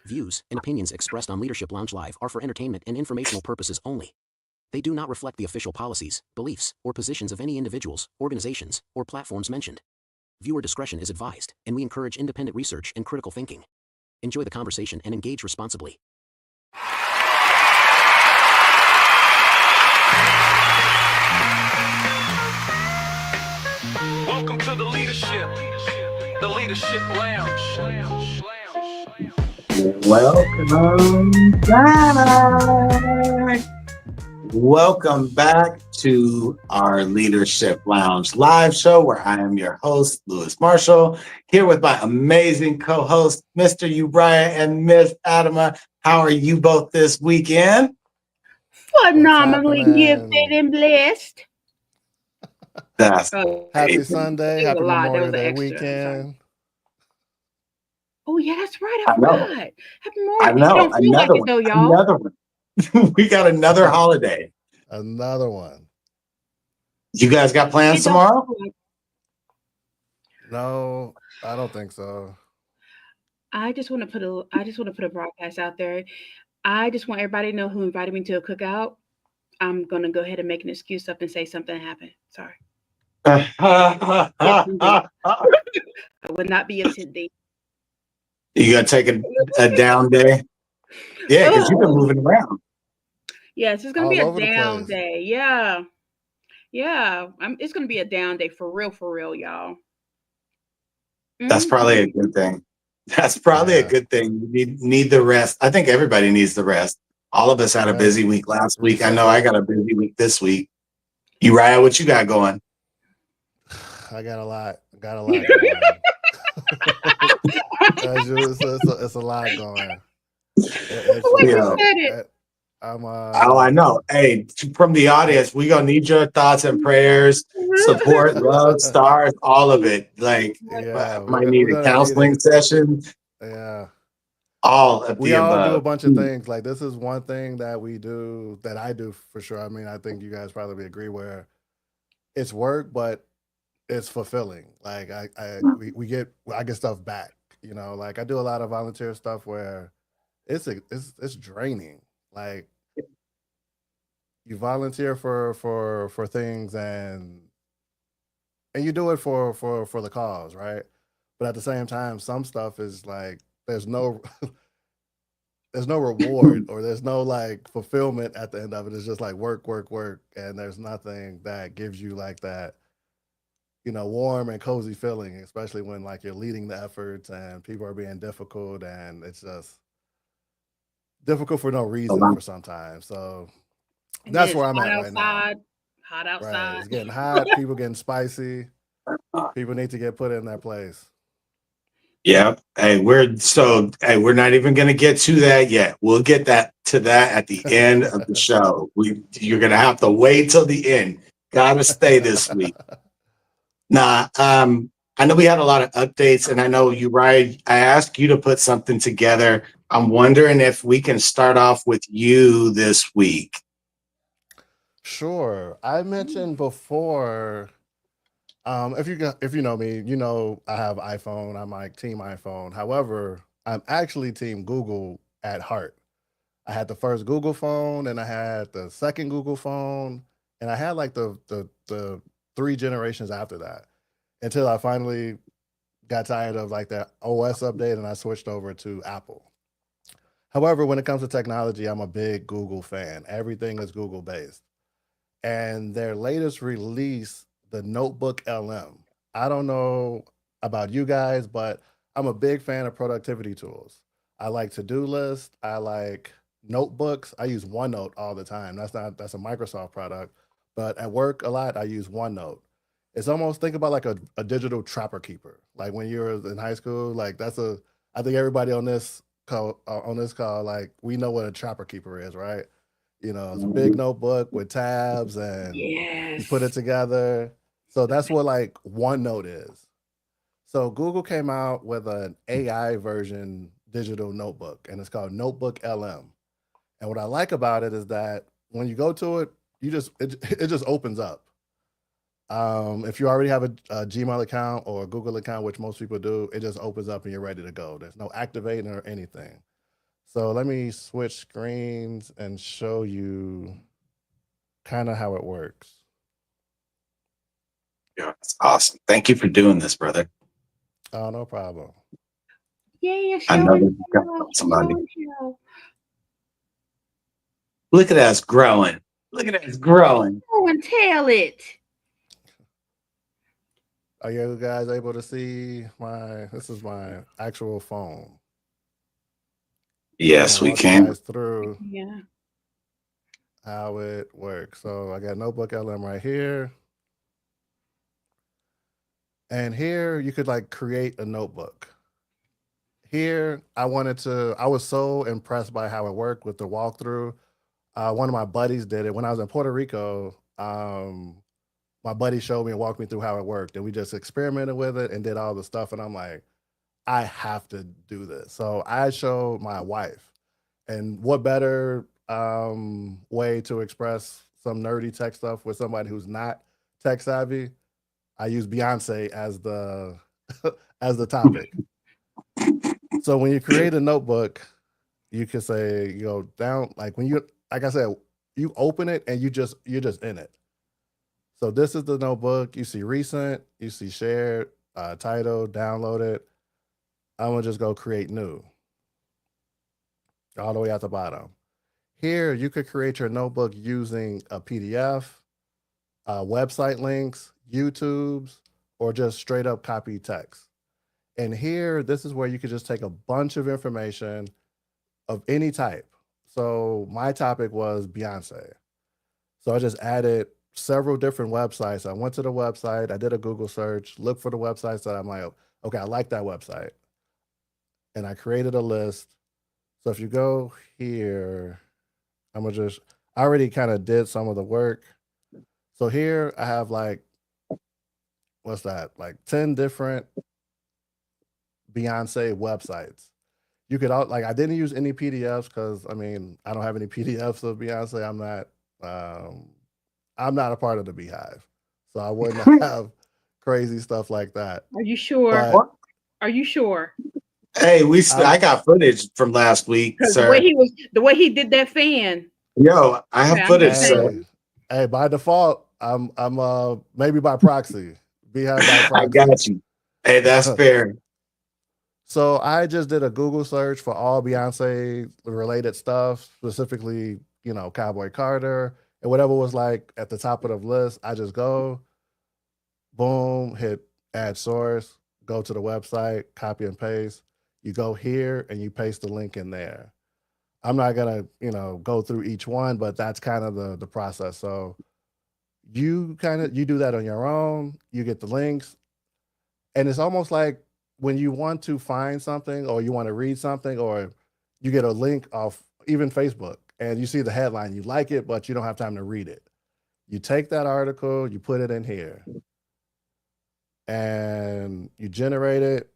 Views and opinions expressed on Leadership Lounge Live are for entertainment and informational purposes only. They do not reflect the official policies, beliefs, or positions of any individuals, organizations, or platforms mentioned. Viewer discretion is advised, and we encourage independent research and critical thinking. Enjoy the conversation and engage responsibly. Welcome to the Leadership Lounge. Welcome back. Welcome back to our Leadership Lounge live show where I am your host, Lewis Marshall, here with my amazing co-host, Mr. Uriah and Miss Adama. How are you both this weekend? Phenomenally gifted and blessed. That's happy Sunday, happy Memorial Day weekend. Oh yeah, that's right. I forgot. Happy Memorial. I know. Don't feel like it though, y'all. Another one. We got another holiday. Another one. You guys got plans tomorrow? No, I don't think so. I just want to put a broadcast out there. I just want everybody to know who invited me to a cookout. I'm gonna go ahead and make an excuse up and say something happened. Sorry. I would not be attending. You gotta take a down day? Yeah, because you've been moving around. Yes, it's gonna be a down day. Yeah. It's gonna be a down day for real, y'all. That's probably a good thing. That's probably a good thing. You need the rest. I think everybody needs the rest. All of us had a busy week last week. I know I got a busy week this week. Uriah, what you got going? I got a lot. Going on. It's a lot going. I know. Hey, from the audience, we gonna need your thoughts and prayers, support, love, stars, all of it. Like, might need a counseling session. Yeah. All of we the all above. Do a bunch of things. Like this is one thing that we do that I do for sure. I mean, I think you guys probably agree where it's work, but it's fulfilling. Like I get stuff back. You know, like I do a lot of volunteer stuff where it's draining. Like you volunteer for things and you do it for the cause, right? But at the same time, some stuff is like there's no reward or there's no like fulfillment at the end of it. It's just like work, and there's nothing that gives you like that, you know, warm and cozy feeling, especially when like you're leading the efforts and people are being difficult and it's just difficult for no reason for sometimes. So that's where I'm at right now. Hot outside. Right. It's getting hot. People getting spicy. People need to get put in their place. Yep. Hey, we're not even going to get to that yet. We'll get to that at the end of the show. You're going to have to wait till the end. Got to stay this week. I know we had a lot of updates, and I know Uriah, I asked you to put something together. I'm wondering if we can start off with you this week. Sure. I mentioned before, if you know me, you know I have iPhone. I'm like team iPhone. However, I'm actually team Google at heart. I had the first Google phone, and I had the second Google phone, and I had like the 3 generations after that until I finally got tired of like that OS update and I switched over to Apple. However, when it comes to technology, I'm a big Google fan. Everything is Google based. And their latest release, the Notebook LM. I don't know about you guys, but I'm a big fan of productivity tools. I like to-do lists. I like notebooks. I use OneNote all the time. That's a Microsoft product, but at work a lot, I use OneNote. It's almost, think about like a digital trapper keeper. Like when you were in high school, like I think everybody on this call, like we know what a trapper keeper is, right? You know, it's a big notebook with tabs and you put it together. So that's what like OneNote is. So Google came out with an AI version digital notebook, and it's called Notebook LM. And what I like about it is that when you go to it, it just opens up. If you already have a Gmail account or a Google account, which most people do, it just opens up and you're ready to go. There's no activating or anything. So let me switch screens and show you kind of how it works. Yeah, that's awesome. Thank you for doing this, brother. Oh, no problem. Yeah, I show know and this is coming tell. from somebody. Show and tell. Look at us growing. Look at us growing. Show and tell it. Are you guys able to see this is my actual phone. Yes, I'm we gonna walk you can. guys through Yeah. how it works. So I got Notebook LM right here. And here you could like create a notebook. Here, I was so impressed by how it worked with the walkthrough. One of my buddies did it when I was in Puerto Rico. My buddy showed me and walked me through how it worked, and we just experimented with it and did all the stuff. And I'm like, I have to do this. So I showed my wife, and what better way to express some nerdy tech stuff with somebody who's not tech savvy? I use Beyonce as the as the topic. So when you create a notebook, you can say you go down like like I said, you open it and you're just in it. So this is the notebook. You see recent, you see shared, title, downloaded. I'm gonna just go create new. All the way at the bottom. Here you could create your notebook using a PDF, website links, YouTube's, or just straight up copy text. And here, this is where you could just take a bunch of information of any type. So my topic was Beyonce. So I just added several different websites. I went to the website, I did a Google search, looked for the websites that I'm like, okay, I like that website. And I created a list. So if you go here, I already kind of did some of the work. So here I have like, what's that? Like 10 different Beyonce websites. You could I didn't use any PDFs because I mean I don't have any PDFs of Beyonce. I'm not a part of the Beehive, so I wouldn't have crazy stuff like that. Are you sure? But Are you sure? Hey, I'm I got footage from last week, Because sir. the way he did that fan. Yo, I have Okay, I'm footage, just sir. saying. hey, by default, I'm maybe by proxy. Beehive by I proxy. got you. Hey, that's fair. So I just did a Google search for all Beyonce related stuff, specifically, Cowboy Carter and whatever was like at the top of the list. I just go, boom, hit add source, go to the website, copy and paste. You go here and you paste the link in there. I'm not gonna, go through each one, but that's kind of the process. So you do that on your own. You get the links, and it's almost like when you want to find something or you want to read something or you get a link off even Facebook and you see the headline, you like it, but you don't have time to read it. You take that article, you put it in here and you generate it.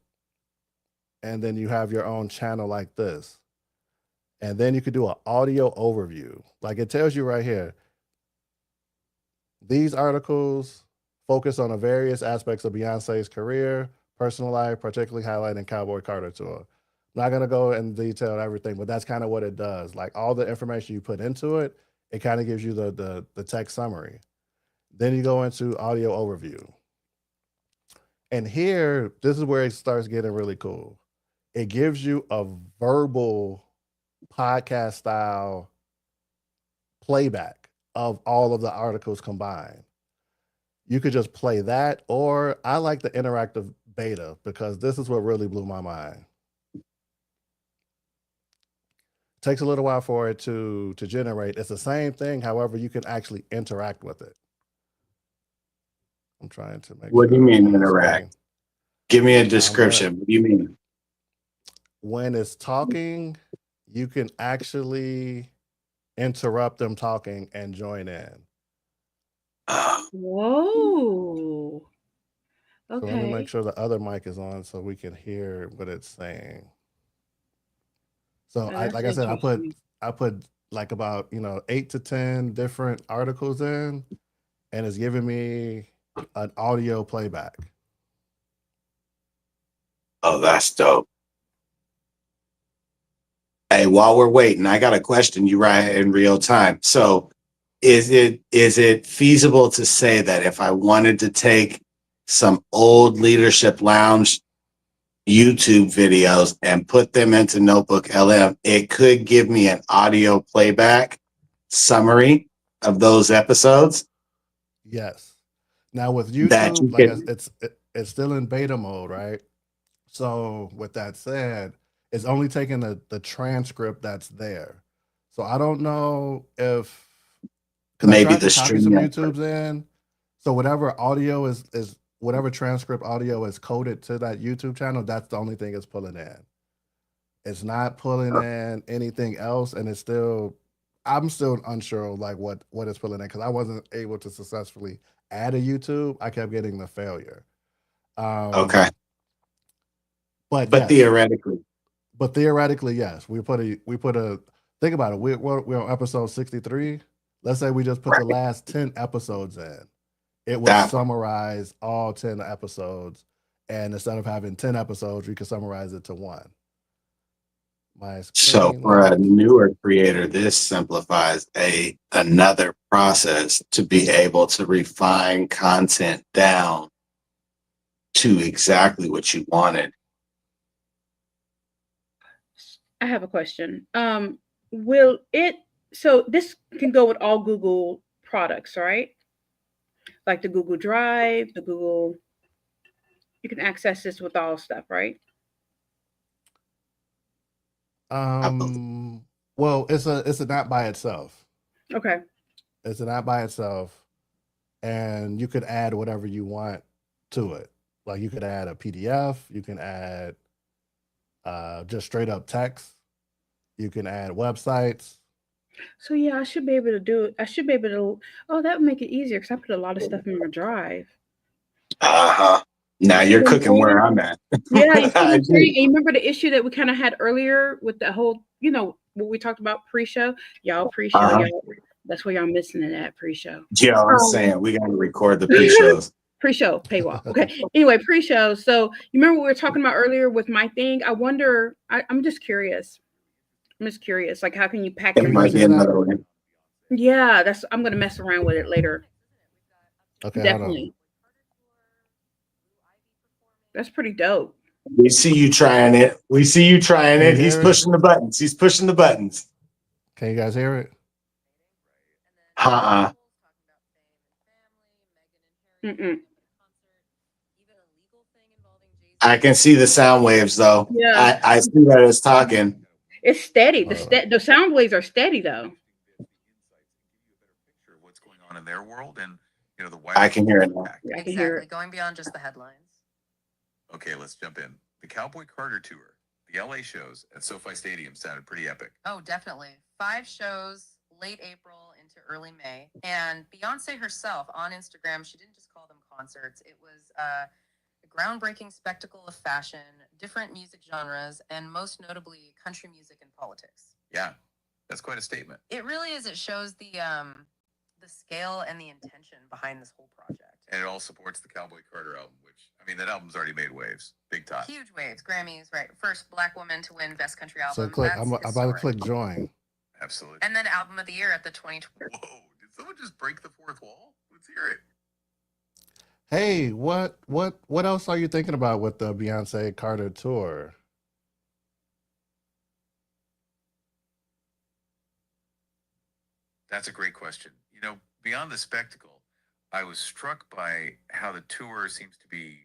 And then you have your own channel like this. And then you could do an audio overview. Like it tells you right here, these articles focus on the various aspects of Beyonce's career, personal life, particularly highlighting Cowboy Carter tour. I'm not gonna go in detail everything, but that's kind of what it does. Like all the information you put into it, it kind of gives you the text summary. Then you go into audio overview. And here, this is where it starts getting really cool. It gives you a verbal podcast style playback of all of the articles combined. You could just play that, or I like the interactive beta because this is what really blew my mind. Takes a little while for it to generate. It's the same thing, however, you can actually interact with it. I'm trying to make What do you sure mean I'm on the interact? screen. Give me a description. What do you mean? When it's talking, you can actually interrupt them talking and join in. Whoa. So let me make Okay. sure the other mic is on so we can hear what it's saying. So Oh, that's like I said, interesting. I put like about 8 to 10 different articles in, and it's giving me an audio playback. Oh, that's dope. Hey, while we're waiting, I got a question you right in real time. So is it feasible to say that if I wanted to take some old Leadership Lounge YouTube videos and put them into Notebook LM, it could give me an audio playback summary of those episodes Yes. Now with that YouTube, you like could. it's still in beta mode, right? So with that said, it's only taking the transcript that's there. So I don't know if because I Maybe tried the to copy some stream. YouTubes in. So whatever audio is whatever transcript audio is coded to that YouTube channel, that's the only thing it's pulling in. It's not pulling in anything else, and I'm still unsure of like what it's pulling in because I wasn't able to successfully add a YouTube. I kept getting the failure. Okay, But but yes, theoretically, yes, we put a think about it. We're on episode 63. Let's say we just put the right, last 10 episodes in. It would that one. summarize all 10 episodes, and instead of having 10 episodes, we could summarize it to one. My So screen for a locked. newer creator, this simplifies another process to be able to refine content down to exactly what you wanted. I have a question. Will it, so this can go with all Google products, right? Like the Google Drive, the Google, you can access this with all stuff, right? I believe. Well, it's an app by itself. Okay. It's an app by itself, and you could add whatever you want to it. Like you could add a PDF, you can add just straight up text, you can add websites. So yeah, I should be able to do it. I should be able to, oh, that would make it easier because I put a lot of stuff in my drive. Uh-huh. You Now see you're what I'm cooking where saying? I'm at. Yeah, you see what I I'm saying? do. And you remember the issue that we kind of had earlier with the whole, what we talked about pre-show? Y'all pre-show, Uh-huh. y'all. That's where y'all missing it at pre-show. Yeah, I'm Um, saying we gotta record the pre-shows. Pre-show paywall. Okay. Anyway, pre-show. So you remember what we were talking about earlier with my thing? I wonder. I'm just curious. I'm just curious. Like, how can you pack It Can you might guys be hear that? another one. Yeah, that's. I'm gonna mess around with it later. Okay, hold on. Definitely. That's pretty dope. We see you trying it. We see you trying Can you it. He's hear it? pushing the buttons. He's pushing the buttons. Can you guys hear it? Uh-uh. Mm-mm. I can see the sound waves though. Yeah, I see that it's talking. it's steady. Hold on. The sound waves are steady though. What's going on in their world and the I can hear it now. Yeah, I can hear Exactly. it. Going beyond just the headlines. Okay, let's jump in. The Cowboy Carter tour, the LA shows at SoFi Stadium sounded pretty epic. Oh, definitely. 5 shows, late April into early May. And Beyonce herself on Instagram, she didn't just call them concerts. It was a groundbreaking spectacle of fashion, different music genres, and most notably country music and politics. Yeah, that's quite a statement. It really is. It shows the scale and the intention behind this whole project. And it all supports the Cowboy Carter album, which, that album's already made waves. Big time. Huge waves, Grammys, right? First Black woman to win Best Country So Album. click. That's I'm about to historic. click join. Absolutely. And then Album of the Year at the 2020. Whoa, did someone just break the fourth wall? Let's hear it. Hey, what else are you thinking about with the Beyonce Carter tour? That's a great question. Beyond the spectacle, I was struck by how the tour seems to be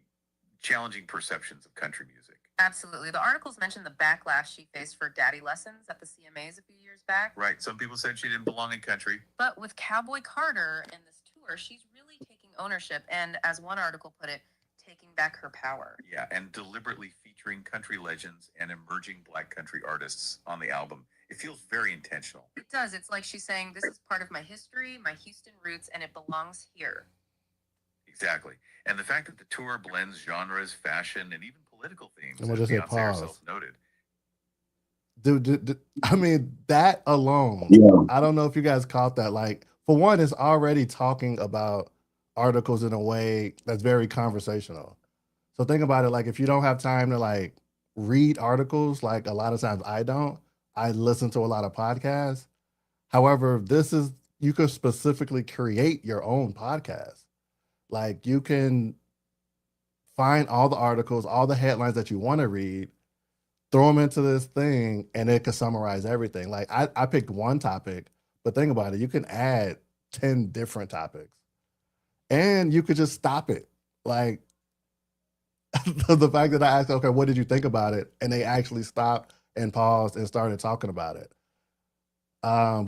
challenging perceptions of country music. Absolutely. The articles mentioned the backlash she faced for daddy lessons at the CMAs a few years back. Right. Some people said she didn't belong in country. But with Cowboy Carter and this tour, she's really taking ownership and, as one article put it, taking back her power. Yeah, and deliberately featuring country legends and emerging Black country artists on the album. It feels very intentional. It does. It's like she's saying, this is part of my history, my Houston roots, and it belongs here. Exactly. And the fact that the tour blends genres, fashion, and even political themes, And we'll as just hit Beyonce pause. herself noted. Dude, I mean, that alone, Yeah. I don't know if you guys caught that. Like, for one, it's already talking about articles in a way that's very conversational. So think about it, like if you don't have time to like read articles, like a lot of times I don't, I listen to a lot of podcasts. However, you could specifically create your own podcast. Like you can find all the articles, all the headlines that you want to read, throw them into this thing, and it could summarize everything. Like I picked one topic, but think about it, you can add 10 different topics. And you could just stop it. Like the fact that I asked, okay, what did you think about it? And they actually stopped and paused and started talking about it.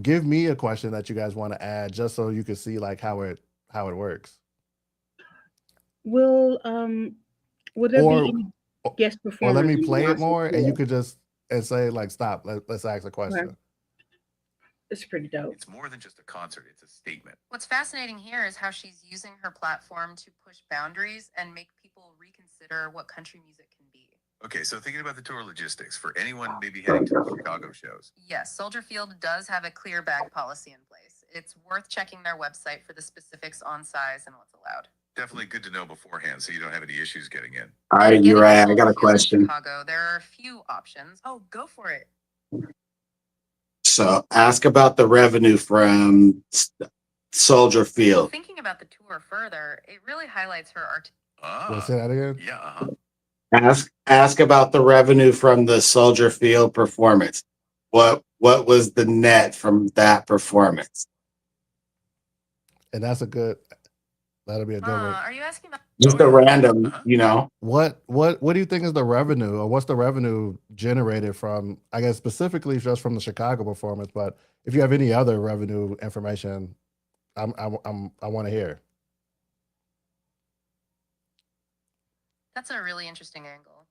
Give me a question that you guys want to add just so you can see like how it works. Will there Or be any guest or performers? let me in play it Beyonce's more and tour? you could just and say like stop. Let's ask a question. It's pretty dope. It's more than just a concert, it's a statement. What's fascinating here is how she's using her platform to push boundaries and make people reconsider what country music can be. Okay, so thinking about the tour logistics, for anyone maybe heading to the Chicago shows, Yes, Soldier Field does have a clear bag policy in place. It's worth checking their website for the specifics on size and what's allowed. definitely good to know beforehand so you don't have any issues getting in. All right, Getting you're right. to I got a Soldier Field in question. Chicago, there are a few options. Oh, go for it. So ask about the revenue from Soldier Field. Thinking about the tour further, it really highlights her art. Let's say that again. Yeah, uh-huh. Ask about the revenue from the Soldier Field performance. What was the net from that performance? And that'll be a good one. Are you asking about? Just a random, you know. What do you think is the revenue, or what's the revenue generated from? I guess specifically just from the Chicago performance, but if you have any other revenue information, I want to hear. That's a really interesting angle.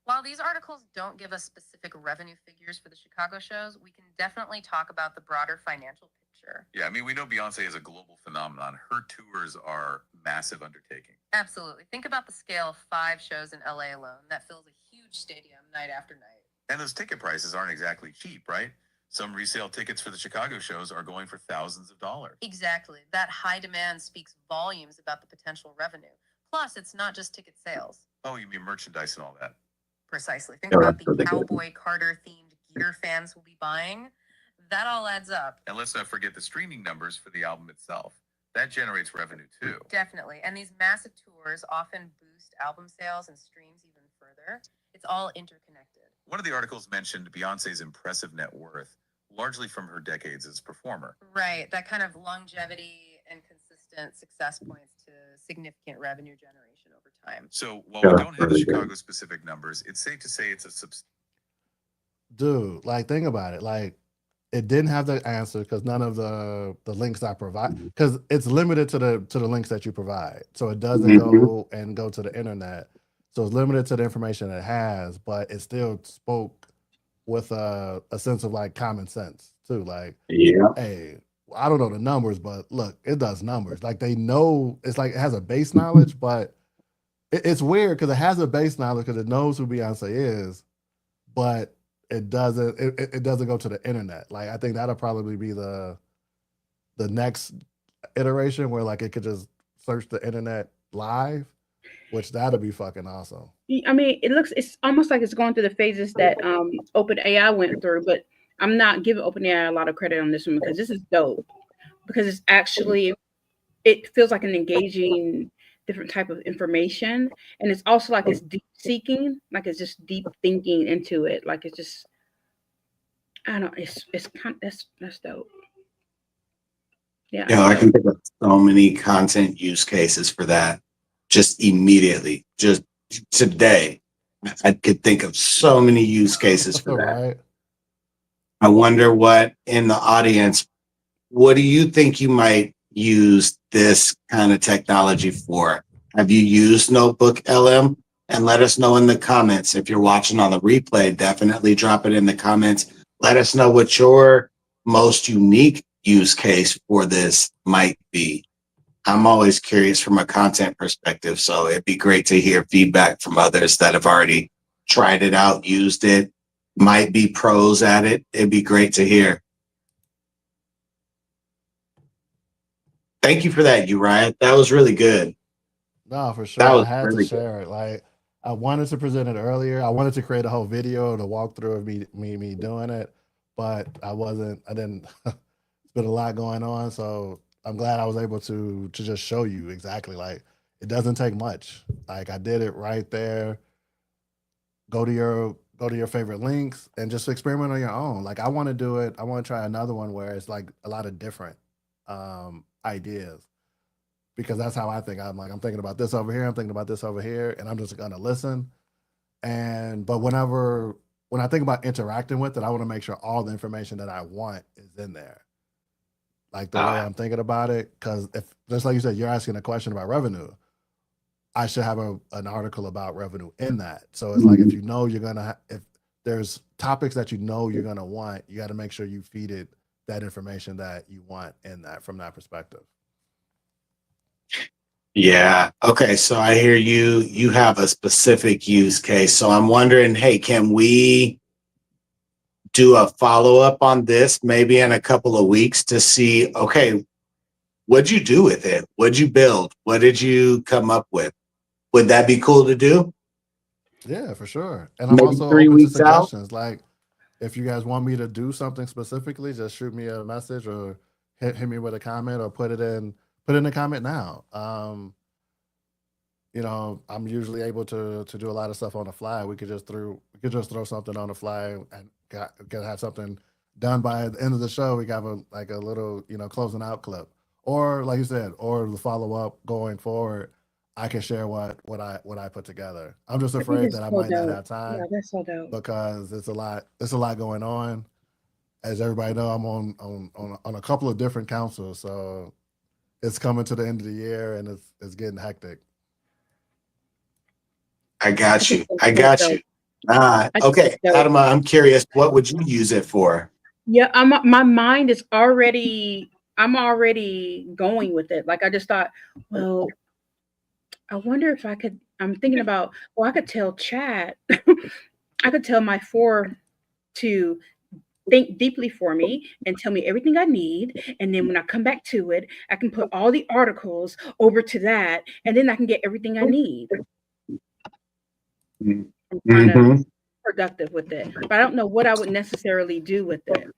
While these articles don't give us specific revenue figures for the Chicago shows, we can definitely talk about the broader financial picture. Yeah, I mean, we know Beyonce is a global phenomenon. Her tours are massive undertaking. Absolutely. Think about the scale of 5 shows in LA alone. That fills a huge stadium night after night. And those ticket prices aren't exactly cheap, right? Some resale tickets for the Chicago shows are going for thousands of dollars. Exactly. That high demand speaks volumes about the potential revenue. Plus, it's not just ticket sales. Oh, you mean merchandise and all that? Precisely. Think Yeah, about that's the really good. Cowboy Carter themed gear fans will be buying. That all adds up. And let's not forget the streaming numbers for the album itself. That generates revenue too. Definitely. And these massive tours often boost album sales and streams even further. It's all interconnected. One of the articles mentioned Beyonce's impressive net worth, largely from her decades as a performer. Right. That kind of longevity and consistent success points to significant revenue generation over time. So while we don't have the Chicago specific numbers, it's safe to say it's a Dude, like think about it. Like it didn't have the answer because none of the links I provide, because it's limited to the links that you provide. So it doesn't go to the internet. So it's limited to the information it has, but it still spoke with a sense of like common sense too. Like, Yeah. hey, I don't know the numbers, but look, it does numbers. Like they know, it's like it has a base knowledge, but it's weird because it has a base knowledge because it knows who Beyonce is, but it doesn't go to the internet. Like I think that'll probably be the next iteration where like it could just search the internet live, which that'll be fucking awesome. I mean, it's almost like it's going through the phases that OpenAI went through, but I'm not giving OpenAI a lot of credit on this one because this is dope. Because it's actually, it feels like an engaging different type of information, and it's also like it's deep seeking, like it's just deep thinking into it. Like it's just, I don't know, it's kind of, that's dope. Yeah. You know, I can think of so many content use cases for that just immediately. Just today, I could think of so many use cases for that. Right? I wonder what in the audience, what do you think you might use this kind of technology for? Have you used Notebook LM? And let us know in the comments. If you're watching on the replay, definitely drop it in the comments. Let us know what your most unique use case for this might be. I'm always curious from a content perspective, so it'd be great to hear feedback from others that have already tried it out, used it, might be pros at it. It'd be great to hear. Thank you for that, Uriah. That was really good. No, for sure. That was I had really to share it. Like I wanted to present it earlier. I wanted to create a whole video to walk through of me doing it, but I didn't. It's been a lot going on, so I'm glad I was able to just show you exactly. Like, it doesn't take much. Like, I did it right there. Go to your favorite links and just experiment on your own. Like, I want to do it. I want to try another one where it's like a lot of different ideas, because that's how I think. I'm thinking about this over here. I'm thinking about this over here, and I'm just gonna listen. But when I think about interacting with it, I want to make sure all the information that I want is in there, like the way Ah. I'm thinking about it. Because if, just like you said, you're asking a question about revenue, I should have an article about revenue in that. So it's like, if you know you're gonna if there's topics that you know you're gonna want, you got to make sure you feed it that information that you want in that, from that perspective. Yeah. Okay. So I hear you. You have a specific use case. So I'm wondering, hey, can we do a follow up on this maybe in a couple of weeks to see, okay, what'd you do with it? What'd you build? What did you come up with? Would that be cool to do? Yeah, for sure. And I'm Maybe also 3 open to weeks out? suggestions. Like, if you guys want me to do something specifically, just shoot me a message or hit me with a comment, or put it in a comment now. I'm usually able to do a lot of stuff on the fly. We could just throw something on the fly and can have something done by the end of the show. We got a little, closing out clip, or like you said, or the follow up going forward. I can share what I put together. I'm just I think afraid it's that I so might not dope. have time, Yeah, that's so dope. because it's a lot going on. As everybody know, I'm on a couple of different councils, so it's coming to the end of the year, and it's getting hectic. I got you. think I that's got dope. you. I think Okay, it's dope. Adama, I'm curious, what would you use it for? Yeah, my mind is already. I'm already going with it. Like, I just thought, well, I wonder if I could. I'm thinking about. Well, I could tell Chat. I could tell my four to think deeply for me and tell me everything I need. And then when I come back to it, I can put all the articles over to that, and then I can get everything I need. I'm kind of Mm-hmm. productive with it, but I don't know what I would necessarily do with it.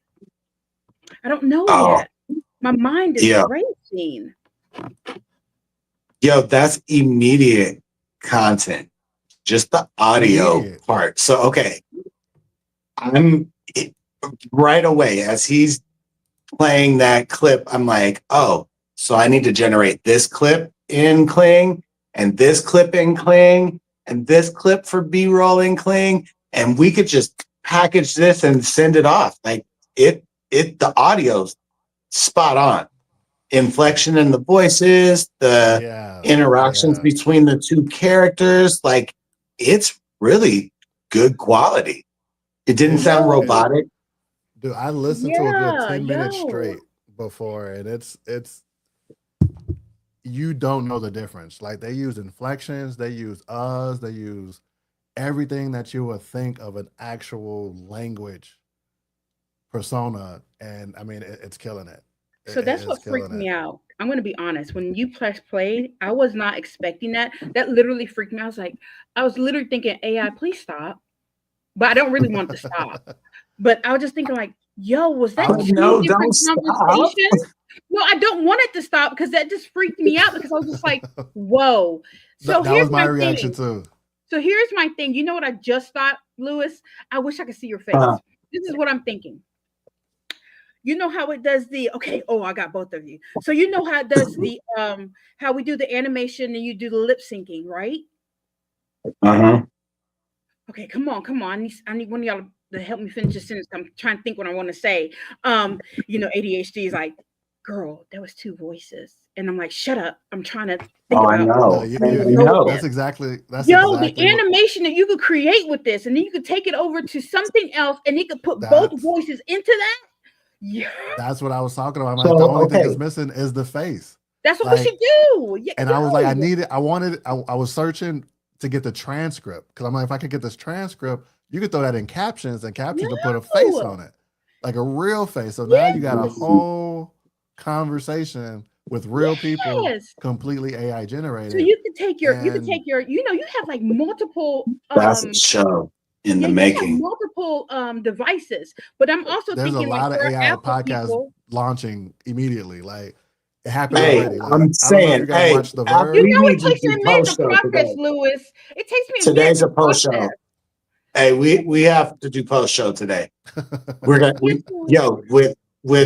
I don't know Oh, yet. My mind is yeah. racing. Yo, that's immediate content. Just the audio Immediate. part. So, okay. Right away as he's playing that clip, I'm like, oh, so I need to generate this clip in Kling, and this clip in Kling, and this clip for B-roll in Kling, and we could just package this and send it off. Like, the audio's spot on. Inflection in the voices, the Yeah, interactions yeah. between the two characters, like, it's really good quality. It didn't sound Yo, robotic. Dude, I listened to a good yeah, 10 minutes yo. straight before, and it's you don't know the difference. Like, they use inflections, they use uhs, they use everything that you would think of an actual language persona, and I mean, it's killing it. So that's It's what freaked killing me it. out. I'm going to be honest. When you press play, I was not expecting that. That literally freaked me out. I was literally thinking, AI, please stop. But I don't really want it to stop. But I was just thinking, like, yo, was that Oh, two no, different don't stop. conversations? No, I don't want it to stop, because that just freaked me out, because I was just like, whoa. So That here's was my my reaction thing. too. So here's my thing. You know what I just thought, Lewis? I wish I could see your face. Uh, This is what I'm thinking. You know how it does the okay, oh, I got both of you. So you know how it does the how we do the animation and you do the lip syncing, right? uh-huh. Okay, come on. I need one of y'all to help me finish this sentence. I'm trying to think what I want to say. ADHD is like, girl, there was two voices. And I'm like, shut up. I'm trying to think Oh, I about No, know. you, where you, to I you, go with know. this. that's Yo, the exactly what animation that you could create with this, and then you could take it over to something else, and you could put both that's voices into that. Yeah, that's what I was talking about. I'm like, the So, only thing that's okay. missing is the face. that's what we Like, should do. Yeah, and I was like, yo. I was searching to get the transcript, because I'm like, if I could get this transcript, you could throw that in captions, and captions to put a face No. on it, like a real face. So now you got a Yes. whole conversation with real people, Yes. completely AI So generated. you could take your, And you have like multiple That's a show. in the you have making. multiple devices, but I'm also There's a thinking like lot of for AI Apple podcasts people, launching immediately. Like it happened Hey, already. Like I'm I don't know if saying, you guys hey, watched The Al, Verge. you we know, it need to takes do me a minute post to show process, today. Lewis. It takes me a minute Today's to a post process. show. Hey, we have to do post show today. We're gonna Yes, with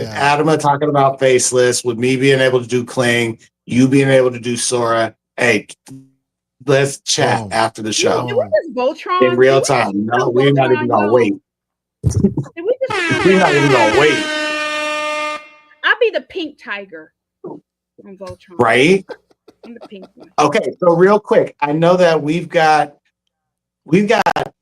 Yeah. Adama talking about Faceless, with me being able to do Cling, you being able to do Sora. Hey, let's chat Boom. after the do show we Boom. just Voltron? in Did real we just time. No, do we're not even Voltron, gonna y'all? wait. Did we just do We're not even gonna wait, I'll be the pink tiger on Voltron. right? I'm the pink one. Okay, so real quick, I know that we've got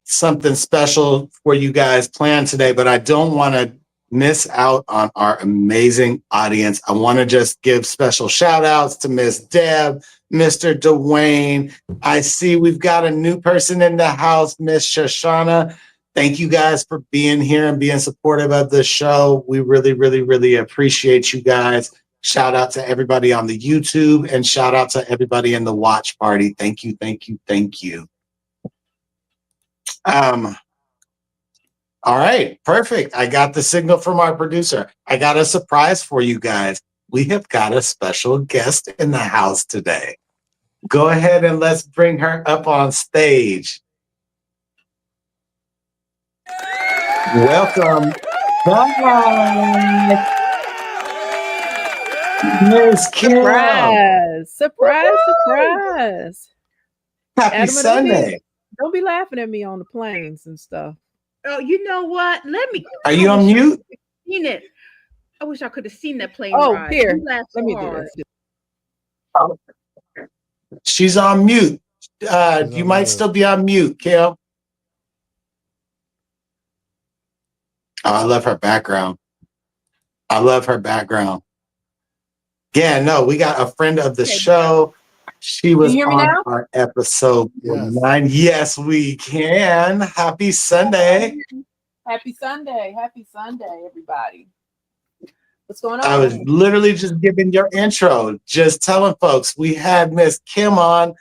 something special for you guys planned today, but I don't want to miss out on our amazing audience. I want to just give special shout outs to Miss Deb, Mr. Dwayne. I see we've got a new person in the house, Miss Shoshana. Thank you guys for being here and being supportive of the show. We really, really, really appreciate you guys. Shout out to everybody on the YouTube and shout out to everybody in the watch party. Thank you, thank you, thank you. All right, perfect. I got the signal from our producer. I got a surprise for you guys. We have got a special guest in the house today. Go ahead and let's bring her up on stage. Welcome back, Miss Kim. Surprise, surprise. Happy Adam, Sunday. Don't be laughing at me on the planes and stuff. Oh, you know what? Are you on mute? Seen it. I wish I could have seen that plane Oh, ride. here. You laughed Let so me do hard. this. She's on mute. She's You on might mute. still be on mute, Kim. Oh, I love her background. I love her background. Yeah, no, we got a friend of the Okay. show. She was hear me on now? our episode Yes. 9. Yes, we can. Happy Sunday. Happy Sunday. Happy Sunday, everybody. What's going on? I was literally just giving your intro, just telling folks we had Miss Kim on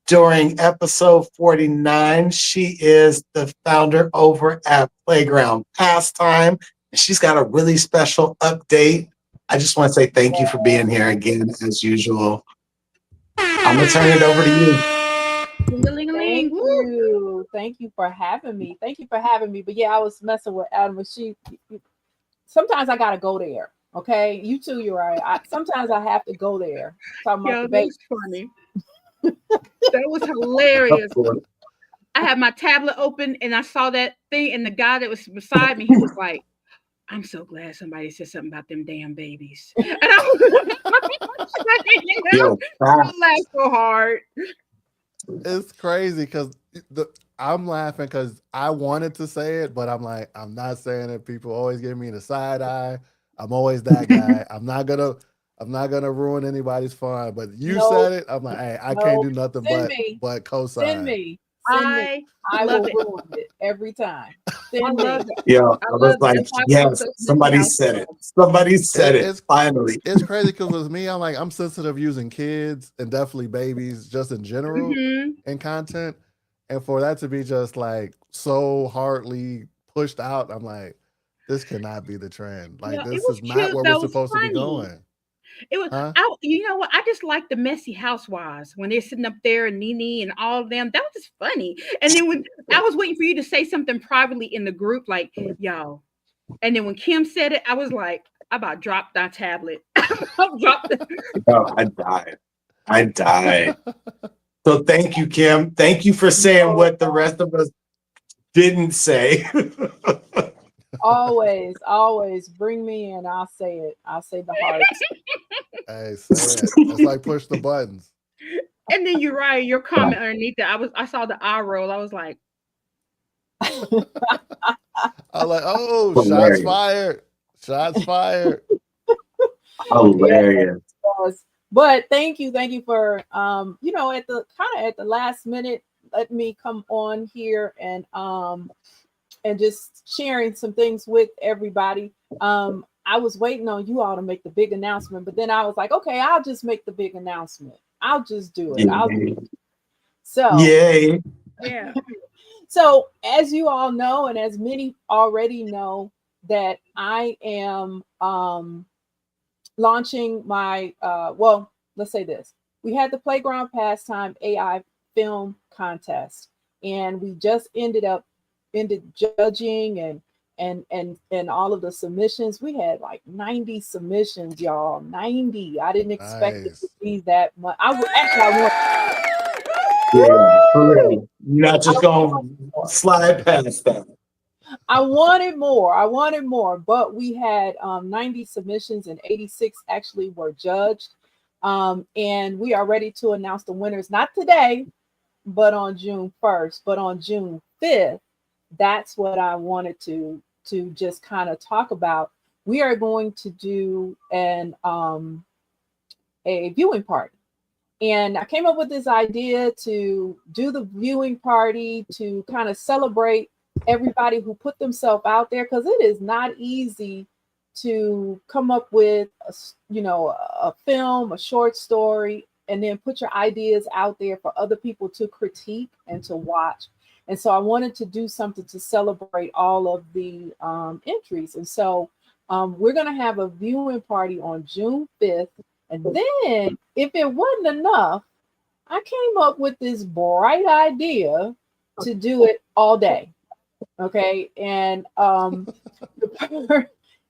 during episode 49. She is the founder over at Playground Pastime. And she's got a really special update. I just want to say thank you for being here again, as usual. I'm going to turn it over to you. Ding-a-ling-a-ling. Thank Woo. you. Thank you for having me. Thank you for having me. But yeah, I was messing with Adam. Sometimes I gotta go there. Okay, you too. You're right. Sometimes I have to go there. Talking about Yeah, the that baby. was funny. That was hilarious. I had my tablet open and I saw that thing, and the guy that was beside me, he was like, "I'm so glad somebody said something about them damn babies." And I Yo, laughed so hard. It's crazy because I'm laughing because I wanted to say it, but I'm like, I'm not saying it. People always give me the side eye. I'm always that guy. I'm not gonna ruin anybody's fun. But you No. said it. I'm like, hey, I can't do nothing but co-sign. Send me. I love will it. ruin it every time. I Send me. love it. Yo, I was love like, it. yes, somebody said it. Somebody said it. It's- Finally. It's crazy because with me, I'm sensitive using kids and definitely babies just in general Mhm. in content. And for that to be just like so hardly pushed out, I'm like, this cannot be the trend. Like, No, it this was is not cute. where That we're was supposed to be funny. going. It was, Huh? you know what? I just like the messy housewives when they're sitting up there and Nene and all of them. That was just funny. And then when I was waiting for you to say something privately in the group, like, y'all. And then when Kim said it, I was like, I about dropped my tablet. Dropped it. No, I died. So thank you, Kim. Thank you for saying what the rest of us didn't say. Always bring me in. I'll say it. I'll say the hard. Hey, say it. It's like push the buttons. And then you're right. Your comment underneath it, I saw the eye roll. I was like, I'm like, oh, Hilarious. shots fired. Shots fired. Hilarious. But thank you for at the last minute, let me come on here and just sharing some things with everybody. I was waiting on you all to make the big announcement, but then I was like, okay, I'll just make the big announcement. I'll just do it. Yay. So Yay. yeah. So, as you all know, and as many already know, that I am launching my well, let's say this. We had the Playground Pastime AI film contest, and we just ended judging and all of the submissions. We had like 90 submissions, y'all. 90. I didn't expect it to Nice. be that much. Actually I want Yeah, for real. You're not just I gonna slide past that. I wanted more. I wanted more, but we had 90 submissions and 86 actually were judged. And we are ready to announce the winners, not today, but on June 1st. But on June 5th, that's what I wanted to just kind of talk about. We are going to do a viewing party. And I came up with this idea to do the viewing party to kind of celebrate everybody who put themselves out there, because it is not easy to come up with a film, a short story, and then put your ideas out there for other people to critique and to watch. And so I wanted to do something to celebrate all of the entries. And so we're going to have a viewing party on June 5th. And then, if it wasn't enough, I came up with this bright idea to do it all day. Okay. And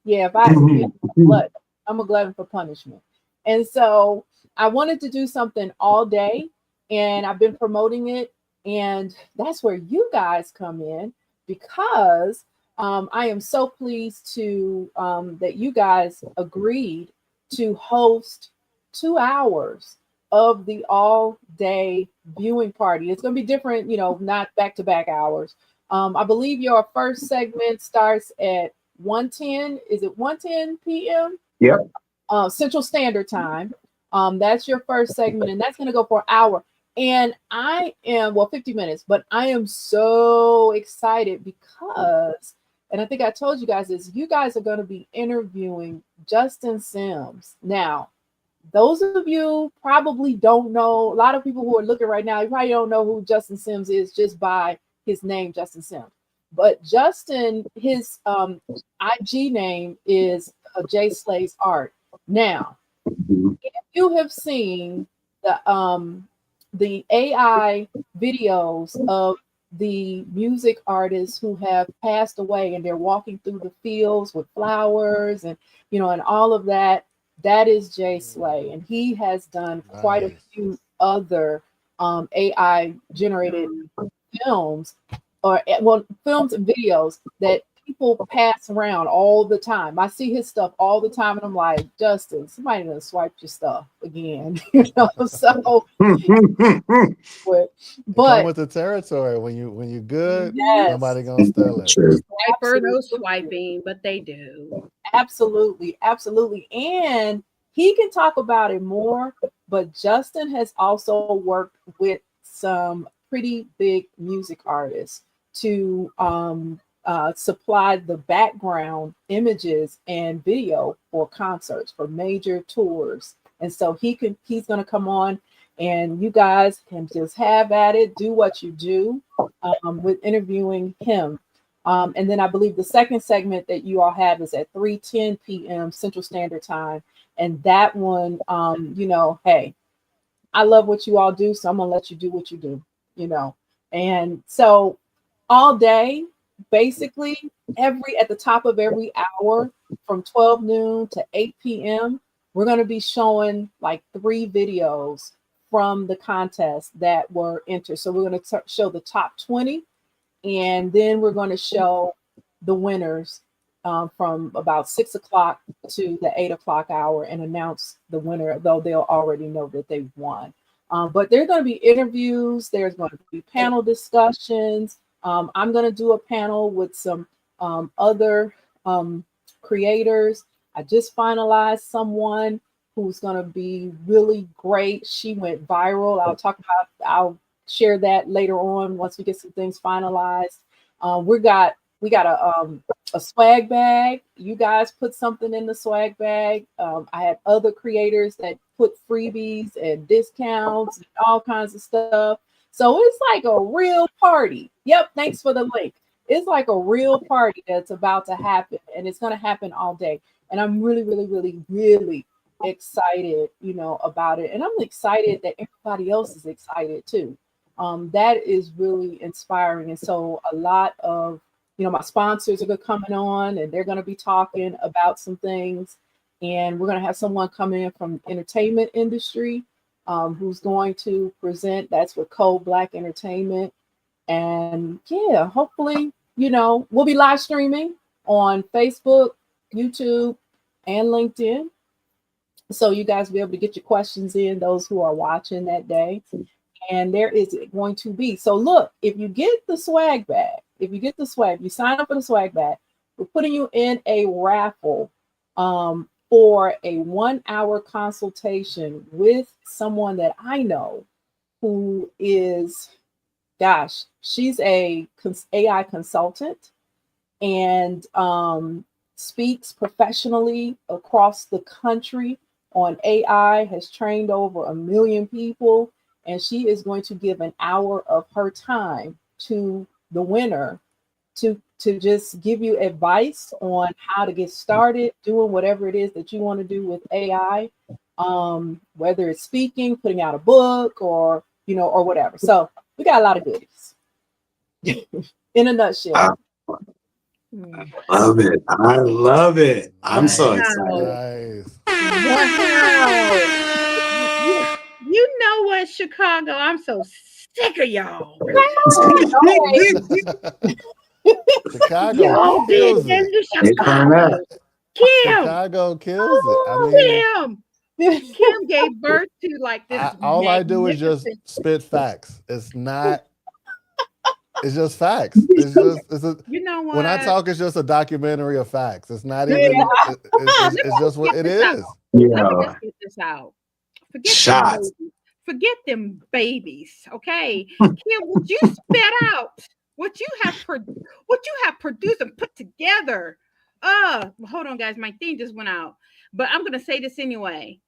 yeah, if I'm a glutton for punishment. And so I wanted to do something all day, and I've been promoting it. And that's where you guys come in, because I am so pleased to that you guys agreed to host 2 hours of the all day viewing party. It's going to be different, not back to back hours. I believe your first segment starts at 1:10. Is it 1:10 p.m.? Yep. Central Standard Time. That's your first segment, and that's going to go for an hour. And I am, 50 minutes, but I am so excited because, and I think I told you guys this, you guys are going to be interviewing Justin Sims. Now, those of you probably don't know, a lot of people who are looking right now, you probably don't know who Justin Sims is just by his name, Justin Sims. But Justin, his IG name is J Slays Art. Now, if you have seen the AI videos of the music artists who have passed away, and they're walking through the fields with flowers and and all of that, that is Jay Slay, and he has done quite a few other AI generated films, films and videos that people pass around all the time. I see his stuff all the time, and I'm like, Justin, somebody done swiped your stuff again. So Come with the territory. When you good, yes, somebody gonna steal it. Swiper, no swiping, but they do. Absolutely. And he can talk about it more, but Justin has also worked with some pretty big music artists to supply the background images and video for concerts, for major tours. And so he's going to come on, and you guys can just have at it, do what you do with interviewing him. And then I believe the second segment that you all have is at 3:10 p.m. Central Standard Time. And that one, hey, I love what you all do, so I'm going to let you do what you do, And so all day, basically, at the top of every hour from 12 noon to 8 p.m., we're going to be showing like 3 videos from the contest that were entered. So we're going to show the top 20, and then we're going to show the winners from about 6 o'clock to the 8 o'clock hour and announce the winner, though they'll already know that they've won. But there's going to be interviews. There's going to be panel discussions. I'm going to do a panel with some other creators. I just finalized someone who's going to be really great. She went viral. I'll share that later on once we get some things finalized. We got a swag bag. You guys put something in the swag bag. I had other creators that put freebies and discounts and all kinds of stuff. So it's like a real party. Yep, thanks for the link. It's like a real party that's about to happen, and it's going to happen all day. And I'm really, really, really, really excited, about it. And I'm excited that everybody else is excited too. That is really inspiring. And so a lot of, my sponsors are coming on, and they're going to be talking about some things. And we're going to have someone come in from the entertainment industry who's going to present. That's with Code Black Entertainment. And yeah, hopefully, we'll be live streaming on Facebook, YouTube, and LinkedIn. So you guys will be able to get your questions in, those who are watching that day. And there is going to be. So look, if you get the swag bag, you sign up for the swag bag, we're putting you in a raffle for a 1-hour consultation with someone that I know who is, she's a AI consultant and speaks professionally across the country on AI, has trained over 1 million people, and she is going to give an hour of her time to the winner to just give you advice on how to get started doing whatever it is that you want to do with AI, whether it's speaking, putting out a book, or or whatever. So we got a lot of goodies. In a nutshell. I love it. I'm so Wow. excited. Nice. Wow. You know what, Chicago? I'm so sick of y'all. Chicago Y'all kills been it. to Chicago. Kim, Chicago kills it. I mean, Kim gave birth to like this. all I do is just magnificent- spit facts. It's not. It's just facts. You know what? When I talk, it's just a documentary of facts. It's not even. It's just what it is. Let me just get this out. Shots. Forget them babies, okay? Kim, would you spit out what you have produced and put together? Hold on, guys. My thing just went out, but I'm gonna say this anyway.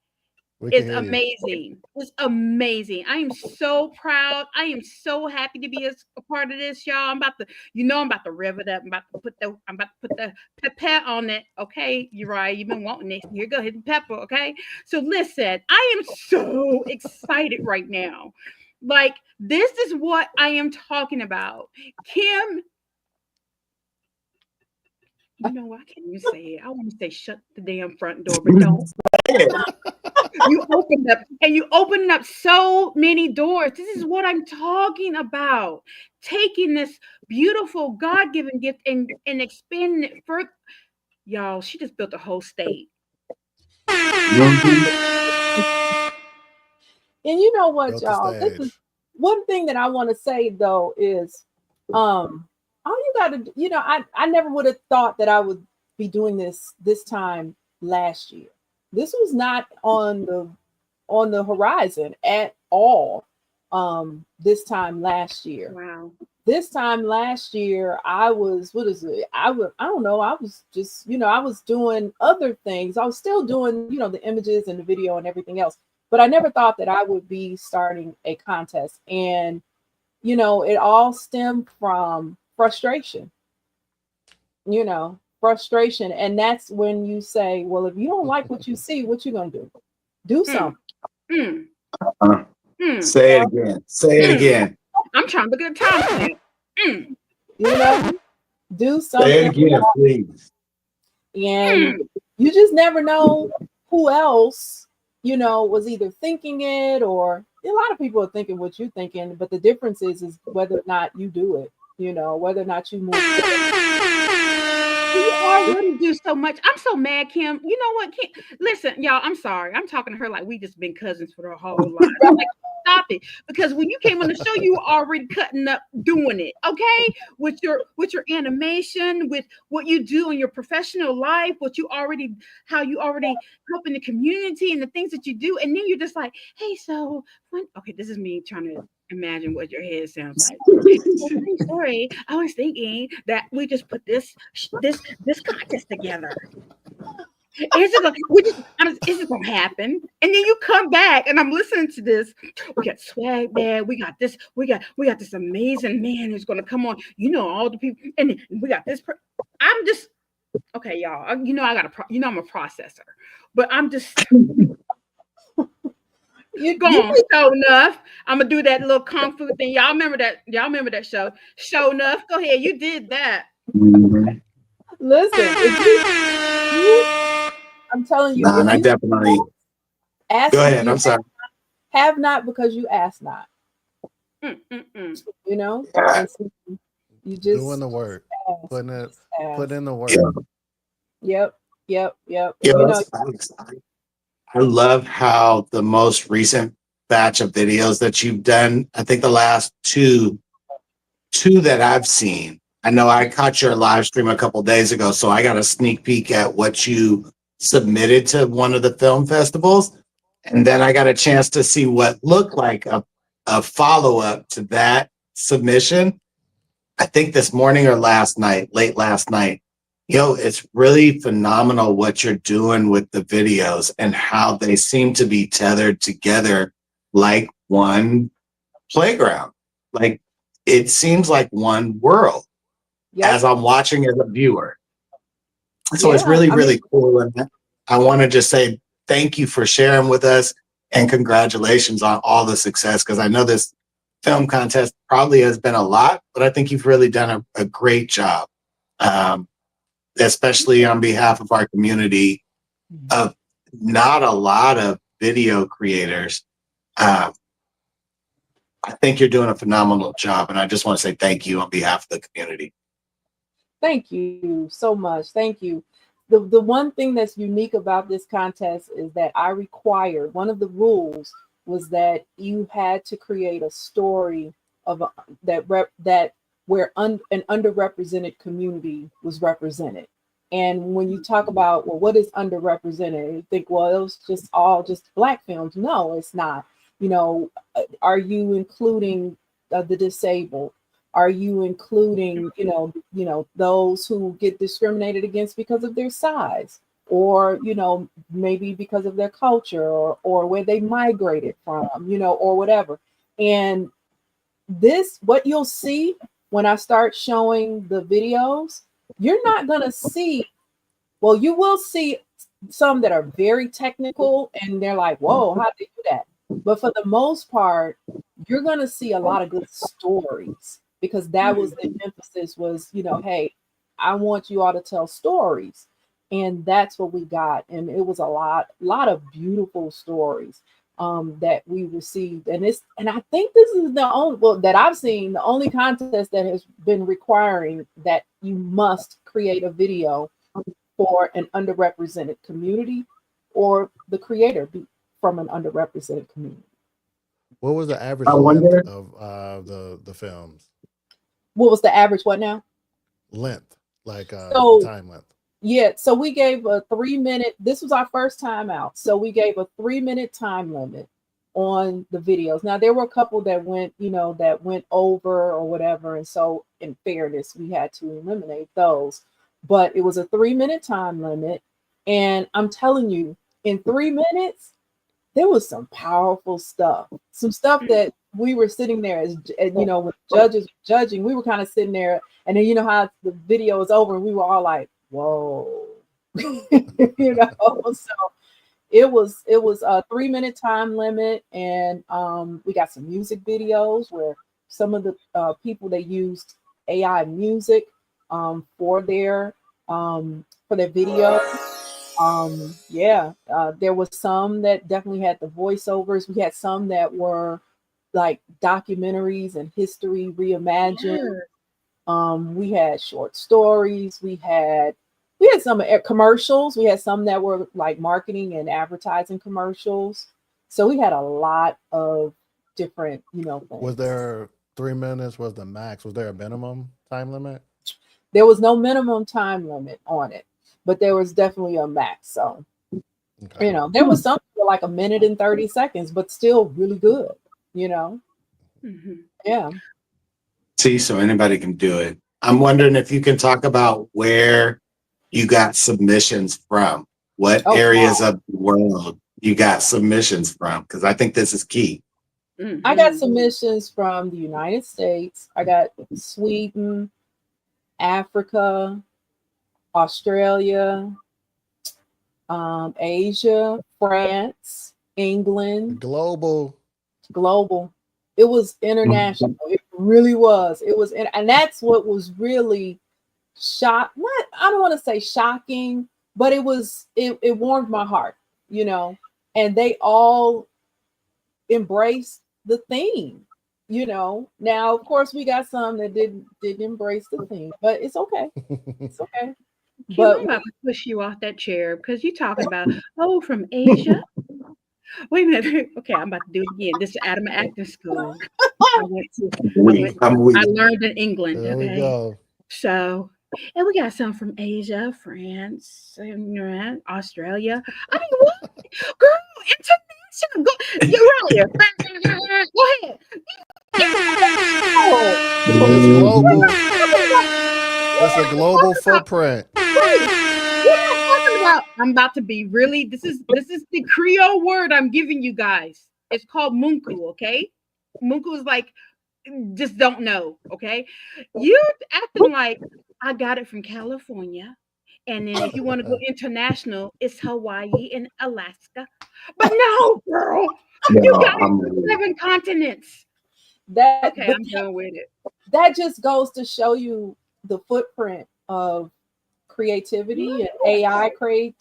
It's amazing. It's amazing. I am so proud. I am so happy to be a part of this, y'all. I'm about to rev it up. I'm about to put the pepper on it. Okay, Uriah, you've been wanting this. Here, go hit the pepper. Okay. So listen, I am so excited right now. Like, this is what I am talking about. Kim, you know what? I can't even say it. I want to say shut the damn front door, but don't. You opened up so many doors. This is what I'm talking about. Taking this beautiful God-given gift and expanding it further. Y'all, she just built a whole state. And you know what, Built the y'all? This stage. is one thing that I want to say though is all you gotta I never would have thought that I would be doing this time last year. This was not on the horizon at all. This time last year. Wow. This time last year, I was, I don't know. I was just, I was doing other things. I was still doing, the images and the video and everything else. But I never thought that I would be starting a contest. And, it all stemmed from frustration. Frustration. And that's when you say, well, if you don't like what you see, what you gonna do? Do something. Say it again. Say it again. I'm trying to look at the time. Do something. Say it again, please. And you just never know who else, was either thinking it, or a lot of people are thinking what you're thinking, but the difference is whether or not you do it, whether or not you move forward. You already do so much. I'm so mad, Kim. You know what, Kim? Listen, y'all, I'm sorry. I'm talking to her like we just been cousins for her whole life. I'm like, stop it. Because when you came on the show, you were already cutting up doing it, okay? With your animation, with what you do in your professional life, how you already help in the community and the things that you do. And then you're just like, hey, so okay, this is me trying to imagine what your head sounds like. I'm sorry, I was thinking that we just put this contest together. It's just gonna happen. And then you come back and I'm listening to this. We got swag bag, we got this, we got this amazing man who's gonna come on. You know, all the people, and then we got this. I'm just okay, y'all. You know, I'm a processor, but I'm just going show enough. I'm gonna do that little kung fu thing. Y'all remember that show? Show enough. Go ahead, you did that. Listen, I'm telling you, Nah, I definitely. ask. Go ahead. I'm sorry. Have not because you ask not. You know, so you just doing the work, ask, putting in the work. Yeah. Yep. Yeah, You know, I love how the most recent batch of videos that you've done, I think the last two that I've seen. I know I caught your live stream a couple days ago, so I got a sneak peek at what you submitted to one of the film festivals. And then I got a chance to see what looked like a follow-up to that submission. I think this morning or late last night. It's really phenomenal what you're doing with the videos and how they seem to be tethered together like one playground. Like it seems like one world as I'm watching as a viewer. So it's really, really cool. And I want to just say thank you for sharing with us and congratulations on all the success, because I know this film contest probably has been a lot, but I think you've really done a great job, especially on behalf of our community of not a lot of video creators. I think you're doing a phenomenal job, and I just want to say thank you on behalf of the community. Thank you so much. Thank you. The one thing that's unique about this contest is that one of the rules was that you had to create a story of where an underrepresented community was represented. And when you talk about, well, what is underrepresented? You think, well, it was just Black films. No, it's not. Are you including the disabled? Are you including, those who get discriminated against because of their size, or, maybe because of their culture, or where they migrated from, or whatever. And what you'll see when I start showing the videos, you're not going to see, well, you will see some that are very technical and they're like, whoa, how did they do that? But for the most part, you're going to see a lot of good stories, because that was the emphasis was, hey, I want you all to tell stories. And that's what we got. And it was a lot of beautiful stories that we received. And I think this is the only, that I've seen, the only contest that has been requiring that you must create a video for an underrepresented community, or the creator be from an underrepresented community. What was the average length of the films? What was the average what now? Length, like time length. Yeah, so we gave a 3-minute, this was our first time out. So we gave a 3-minute time limit on the videos. Now there were a couple that went over or whatever. And so in fairness, we had to eliminate those. But it was a 3-minute time limit. And I'm telling you, in 3 minutes, there was some powerful stuff. Some stuff that we were sitting there as when judges were judging, we were kind of sitting there, and then how the video is over and we were all like, whoa. So it was a 3-minute time limit, and we got some music videos where some of the people, they used AI music for their video. There was some that definitely had the voiceovers. We had some that were like documentaries and history reimagined. We had short stories. We had some commercials. We had some that were like marketing and advertising commercials. So we had a lot of different, things. Was there 3 minutes was the max? Was there a minimum time limit? There was no minimum time limit on it, but there was definitely a max. So, okay. There was some like 1 minute and 30 seconds, but still really good, Yeah. See, so anybody can do it. I'm wondering if you can talk about where you got submissions from. what Oh, areas of the world you got submissions from? Because I think this is key. I got Mhm. submissions from the United States. I got Sweden, Africa, Australia, Asia, France, England, Global. global. It was international. It really was. It was, and that's what was really not, I don't want to say shocking, but it warmed my heart, you know. And they all embraced the theme, you know. Now, of course, we got some that didn't embrace the theme, but it's okay. It's okay. Kim, I'm But about to push you off that chair because you're talking about, oh, from Asia. Wait a minute. Okay, I'm about to do it again. This is out of my acting school. I went to, I'm I weak. learned in England. There we Okay. go. So, and we got some from Asia, France, and, you know, Australia. I mean, what? Girl, international. Go, you're earlier. Go ahead. oh, It's global. we're It's a not global footprint. right. We're not talking about. I'm about to be really. This is the Creole word I'm giving you guys. It's called munku. Okay, munku is like just don't know. Okay, you're acting like I got it from California, and then if you want to go international, it's Hawaii and Alaska. But no, girl, you No, got it I'm from weak. 7 continents. That, Okay, but I'm done with it. that just goes to show you the footprint of creativity and AI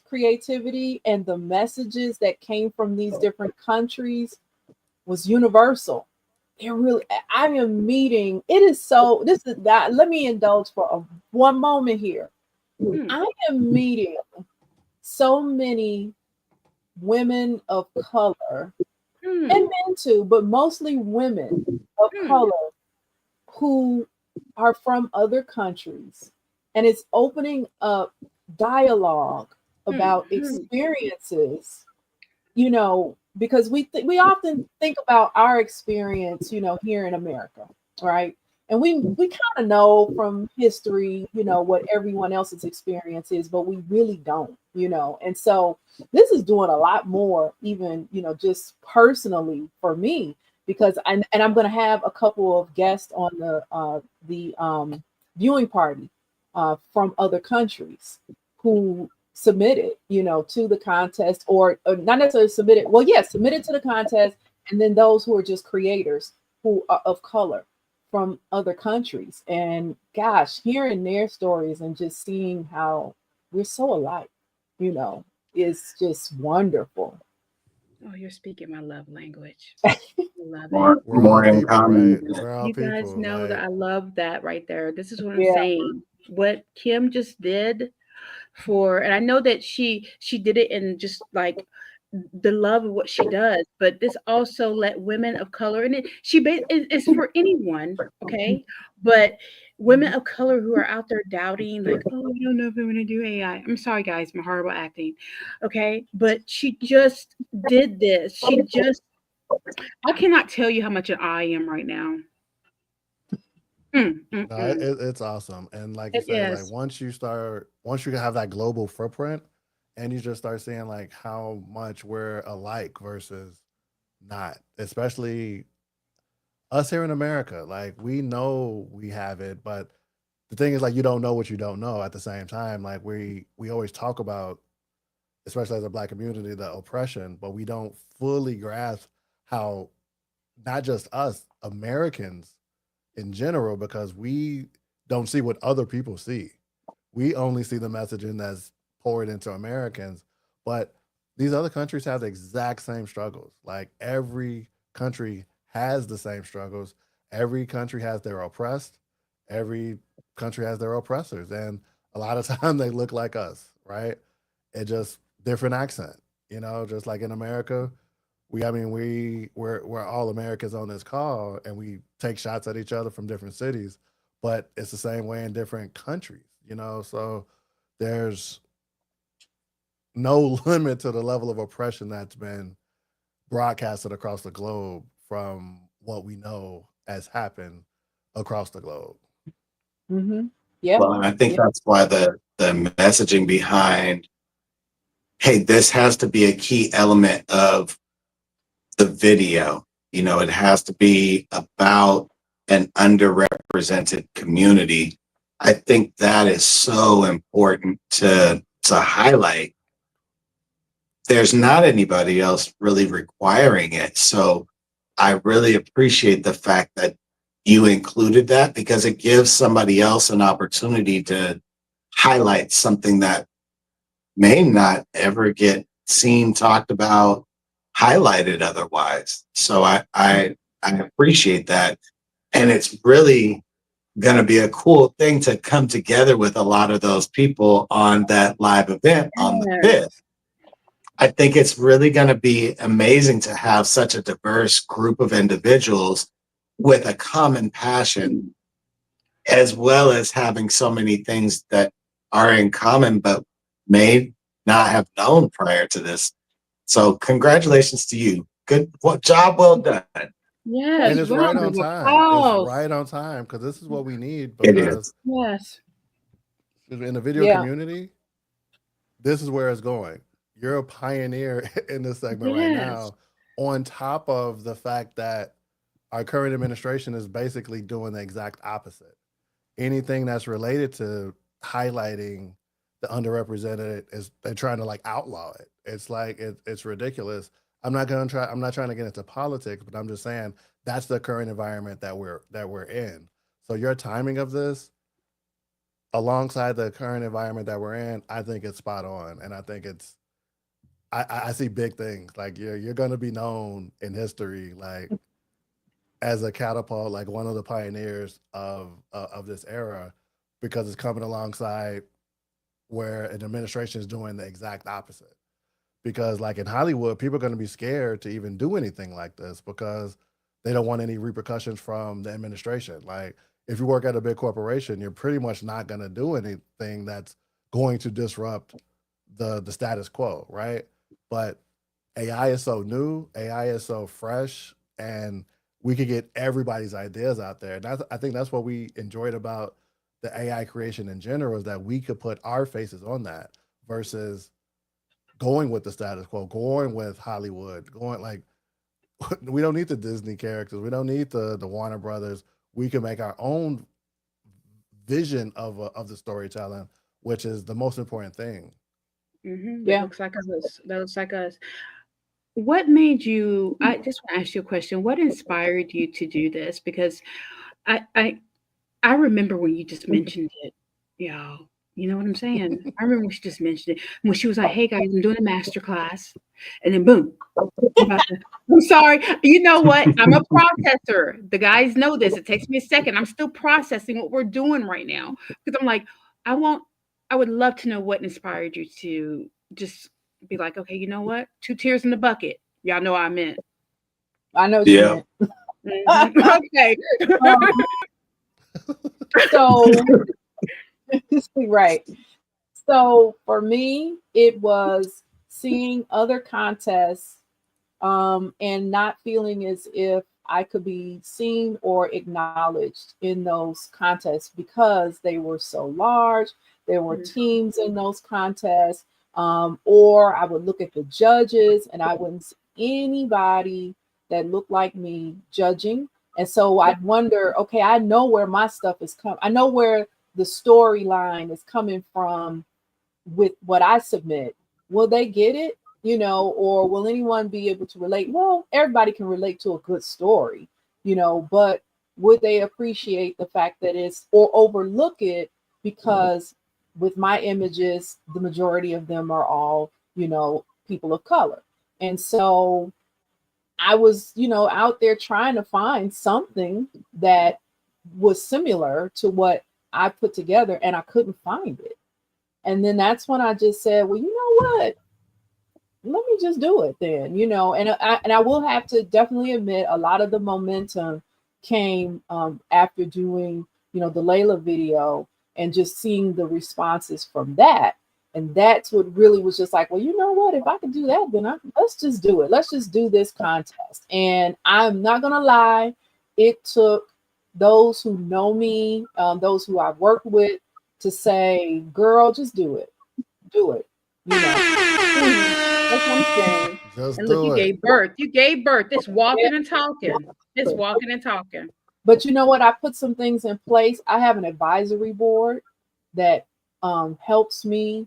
creativity, and the messages that came from these different countries was universal. It really, I am meeting. It is so. This is that. Let me indulge for one moment here. Hmm, I am meeting so many women of color hmm, and men too, but mostly women of hmm, color who are from other countries, and it's opening up dialogue hmm, about hmm, experiences, you know, because we often think about our experience, you know, here in America, right? And we kind of know from history, you know, what everyone else's experience is, but we really don't, you know. And so this is doing a lot more, even, you know, just personally for me, because I'm going to have a couple of guests on the viewing party from other countries who submitted, you know, to the contest, or not necessarily submitted. Well, yes, submitted to the contest, and then those who are just creators who are of color from other countries. And gosh, hearing their stories and just seeing how we're so alike, you know, is just wonderful. Oh, you're speaking my love language. I love it. We're all More in people, right? common. We're all You guys people. know that Like I love that right there. This is what I'm Yeah. saying. What Kim just did for, and I know that she did it in just like the love of what she does, but this also let women of color, and it's for anyone, okay? But women of color who are out there doubting, like, oh, I don't know if I'm gonna do AI. I'm sorry, guys, my horrible acting, okay? But she just did this. I cannot tell you how much I am right now. Mm, mm, no, mm. it's awesome. And like you It said, like is. once you have that global footprint, and you just start seeing like how much we're alike versus not, especially us here in America. Like we know we have it, but the thing is like you don't know what you don't know at the same time. Like we always talk about, especially as a black community, the oppression, but we don't fully grasp how not just us, Americans in general, because we don't see what other people see. We only see the messaging that's poured into Americans, but these other countries have the exact same struggles. Like every country has the same struggles. Every country has their oppressed. Every country has their oppressors, and a lot of time they look like us, right? It just different accent, you know. Just like in America, we're all Americans on this call, and we take shots at each other from different cities, but it's the same way in different countries, you know. So there's no limit to the level of oppression that's been broadcasted across the globe from what we know has happened across the globe. Mm-hmm. Yeah. Well, and I think Yeah. that's why the messaging behind hey, this has to be a key element of the video. You know, it has to be about an underrepresented community. I think that is so important to highlight. There's not anybody else really requiring it. So I really appreciate the fact that you included that, because it gives somebody else an opportunity to highlight something that may not ever get seen, talked about, highlighted otherwise. So I appreciate that. And it's really going to be a cool thing to come together with a lot of those people on that live event on the 5th. I think it's really going to be amazing to have such a diverse group of individuals with a common passion, as well as having so many things that are in common but may not have known prior to this. So congratulations to you. Good job, well done. Yes, And it's right on time. It's right on time, because this is what we need. It Because is. Yes. in the video community, this is where it's going. You're a pioneer in this segment right now, on top of the fact that our current administration is basically doing the exact opposite. Anything that's related to highlighting the underrepresented is they're trying to like outlaw it. It's like it's ridiculous. I'm not trying to get into politics, but I'm just saying that's the current environment that we're in. So your timing of this alongside the current environment that we're in, I think it's spot on. And I think it's I see big things. Like you're gonna be known in history like as a catapult, like one of the pioneers of this era, because it's coming alongside where an administration is doing the exact opposite. Because like in Hollywood, people are going to be scared to even do anything like this because they don't want any repercussions from the administration. Like if you work at a big corporation, you're pretty much not going to do anything that's going to disrupt the status quo, right? But AI is so new, AI is so fresh, and we could get everybody's ideas out there. And I think that's what we enjoyed about the AI creation in general, is that we could put our faces on that versus going with the status quo, going with Hollywood, going like, we don't need the Disney characters. We don't need the Warner Brothers. We can make our own vision of the storytelling, which is the most important thing. That looks like us. That looks like us. What made you? I just want to ask you a question. What inspired you to do this? Because I remember when you just mentioned it, y'all. You know what I'm saying? I remember when she just mentioned it. When she was like, "Hey guys, I'm doing a master class," and then boom. I'm sorry. You know what? I'm a processor. The guys know this. It takes me a second. I'm still processing what we're doing right now because I'm like, I would love to know what inspired you to just be like, okay, you know what? 2 tears in the bucket. Y'all know what I meant. I know what you meant. Okay. So, right. So for me, it was seeing other contests and not feeling as if I could be seen or acknowledged in those contests because they were so large. There were teams in those contests. Or I would look at the judges and I wouldn't see anybody that looked like me judging. And so I'd wonder, okay, I know where my stuff is coming. I know where the storyline is coming from with what I submit. Will they get it? You know, or will anyone be able to relate? Well, everybody can relate to a good story, you know, but would they appreciate the fact that it's, or overlook it because with my images, the majority of them are all, you know, people of color. And so I was, you know, out there trying to find something that was similar to what I put together, and I couldn't find it. And then that's when I just said, well, you know what? Let me just do it then, you know. And I will have to definitely admit, a lot of the momentum came after doing, you know, the Layla video and just seeing the responses from that. And that's what really was just like, well, you know what? If I could do that, then let's just do it. Let's just do this contest. And I'm not gonna lie, it took those who know me, those who I've worked with, to say, girl, just do it. Do it. You know. anything. Just And look, you do it. gave birth. You gave birth. This walking and talking. This walking and talking. But you know what? I put some things in place. I have an advisory board that helps me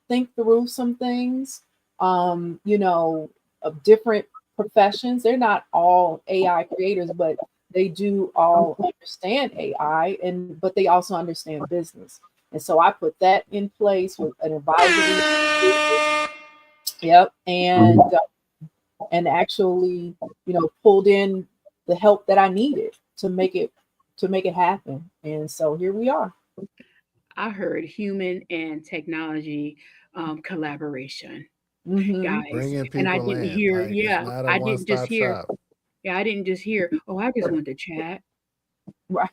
think through some things. You know, of different professions. They're not all AI creators, but they do all understand AI, but they also understand business. And so I put that in place with an advisory. Yep, and actually, you know, pulled in the help that I needed to make it happen. And so here we are. I heard human and technology collaboration, Hmm. guys. Bringing And I people didn't in. hear, Like it's yeah, not a I didn't just one-stop hear, shop. yeah, I didn't just hear, oh, I just want to chat. Right.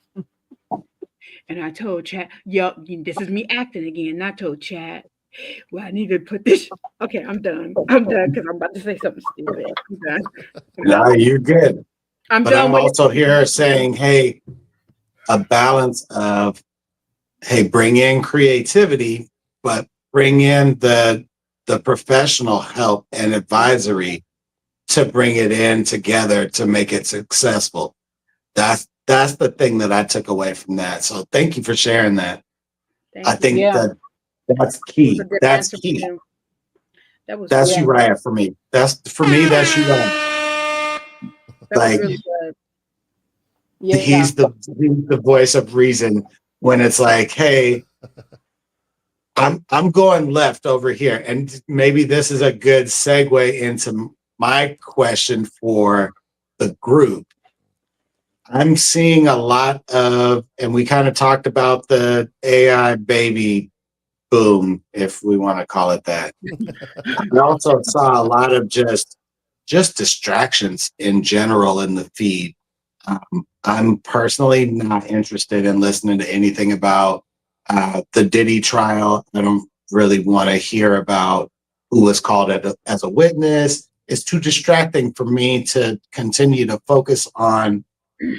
And I told chat, yup, this is me acting again. And I told chat, well, I need to put this. Okay, I'm done. I'm done because I'm about to say something stupid. I'm done. I'm No, done. you're good. I'm But done I'm with also here saying, hey, a balance of, hey, bring in creativity, but bring in the professional help and advisory to bring it in together to make it successful. That's the thing that I took away from that. So thank you for sharing that. I Thank you. think Yeah. that's It was a key. good That's answer key. from you. That was That's good. Yeah. Uriah for me. That's for me. That's Uriah. That was Like really good. Yeah. he's the voice of reason when it's like, hey, I'm going left over here, and maybe this is a good segue into my question for the group. I'm seeing a lot of, and we kind of talked about the AI baby boom, if we want to call it that. I also saw a lot of just distractions in general in the feed. I'm personally not interested in listening to anything about the Diddy trial. I don't really want to hear about who was called as a witness. It's too distracting for me to continue to focus on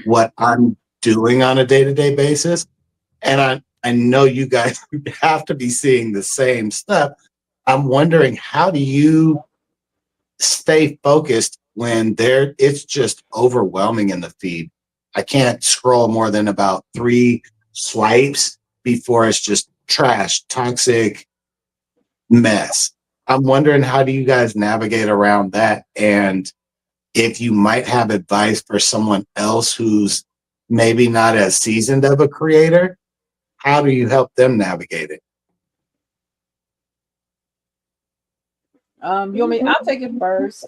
what I'm doing on a day-to-day basis. And I know you guys have to be seeing the same stuff. I'm wondering, how do you stay focused when it's just overwhelming in the feed? I can't scroll more than about 3 swipes before it's just trash, toxic mess. I'm wondering, how do you guys navigate around that? And if you might have advice for someone else who's maybe not as seasoned of a creator, how do you help them navigate it? You want me? I'll take it first.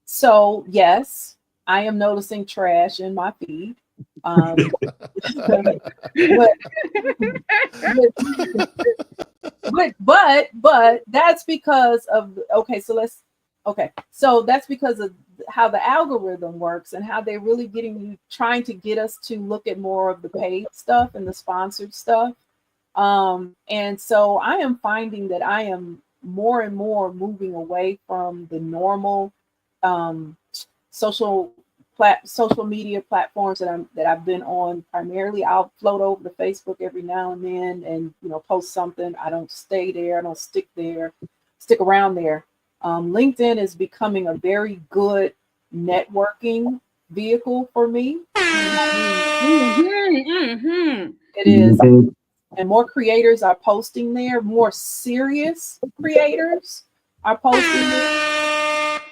So yes, I am noticing trash in my feed. But, but that's because of, so that's because of how the algorithm works and how they're really trying to get us to look at more of the paid stuff and the sponsored stuff. And so I am finding that I am more and more moving away from the normal social media platforms that I've been on. Primarily, I'll float over to Facebook every now and then and post something. I don't stay there. I don't stick around there. LinkedIn is becoming a very good networking vehicle for me. It is. And more creators are posting there. More serious creators are posting there.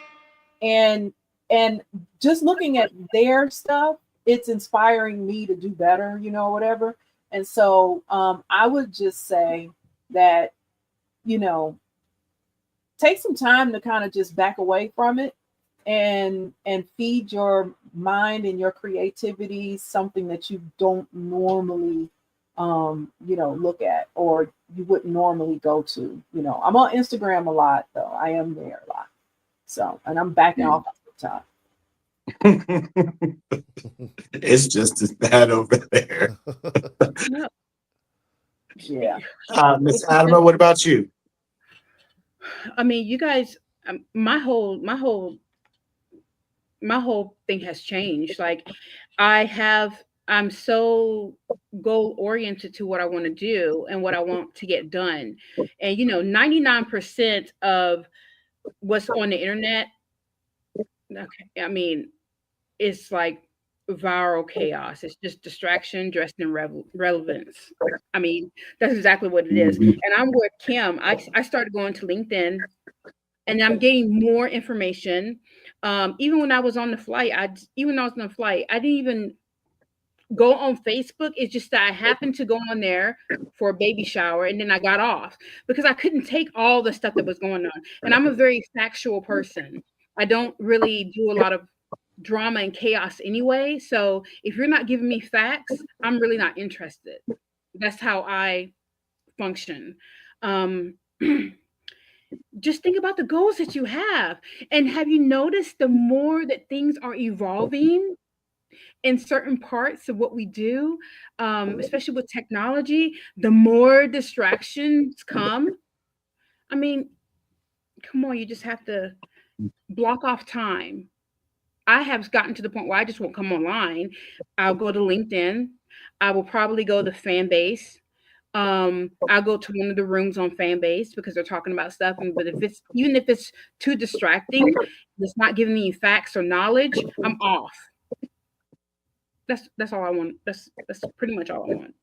And just looking at their stuff, it's inspiring me to do better, whatever. And so I would just say that, take some time to kind of just back away from it and feed your mind and your creativity something that you don't normally look at, or you wouldn't normally go to. I'm on Instagram a lot, though. I am there a lot. So, and I'm backing off the time. It's just as bad over there. Yeah. Miss Adama, what about you? I mean, you guys, my whole thing has changed. Like, I'm so goal oriented to what I want to do and what I want to get done. And 99% of what's on the internet, okay, I mean, it's like viral chaos. It's just distraction dressed in relevance. I mean, that's exactly what it is. Mhm. And I'm with Kim. I started going to LinkedIn and I'm getting more information. Even when I was on the flight, even when I was on the flight, I didn't even go on Facebook. It's just that I happened to go on there for a baby shower and then I got off because I couldn't take all the stuff that was going on. And I'm a very factual person. I don't really do a lot of drama and chaos anyway. So if you're not giving me facts, I'm really not interested. That's how I function. Um, just think about the goals that you have. And have you noticed the more that things are evolving in certain parts of what we do, especially with technology, the more distractions come? I mean, come on, you just have to block off time. I have gotten to the point where I just won't come online. I'll go to LinkedIn. I will probably go to fan base. I'll go to one of the rooms on fan base because they're talking about stuff. And but if it's even if it's too distracting, it's not giving me facts or knowledge, I'm off. That's all I want. That's pretty much all I want.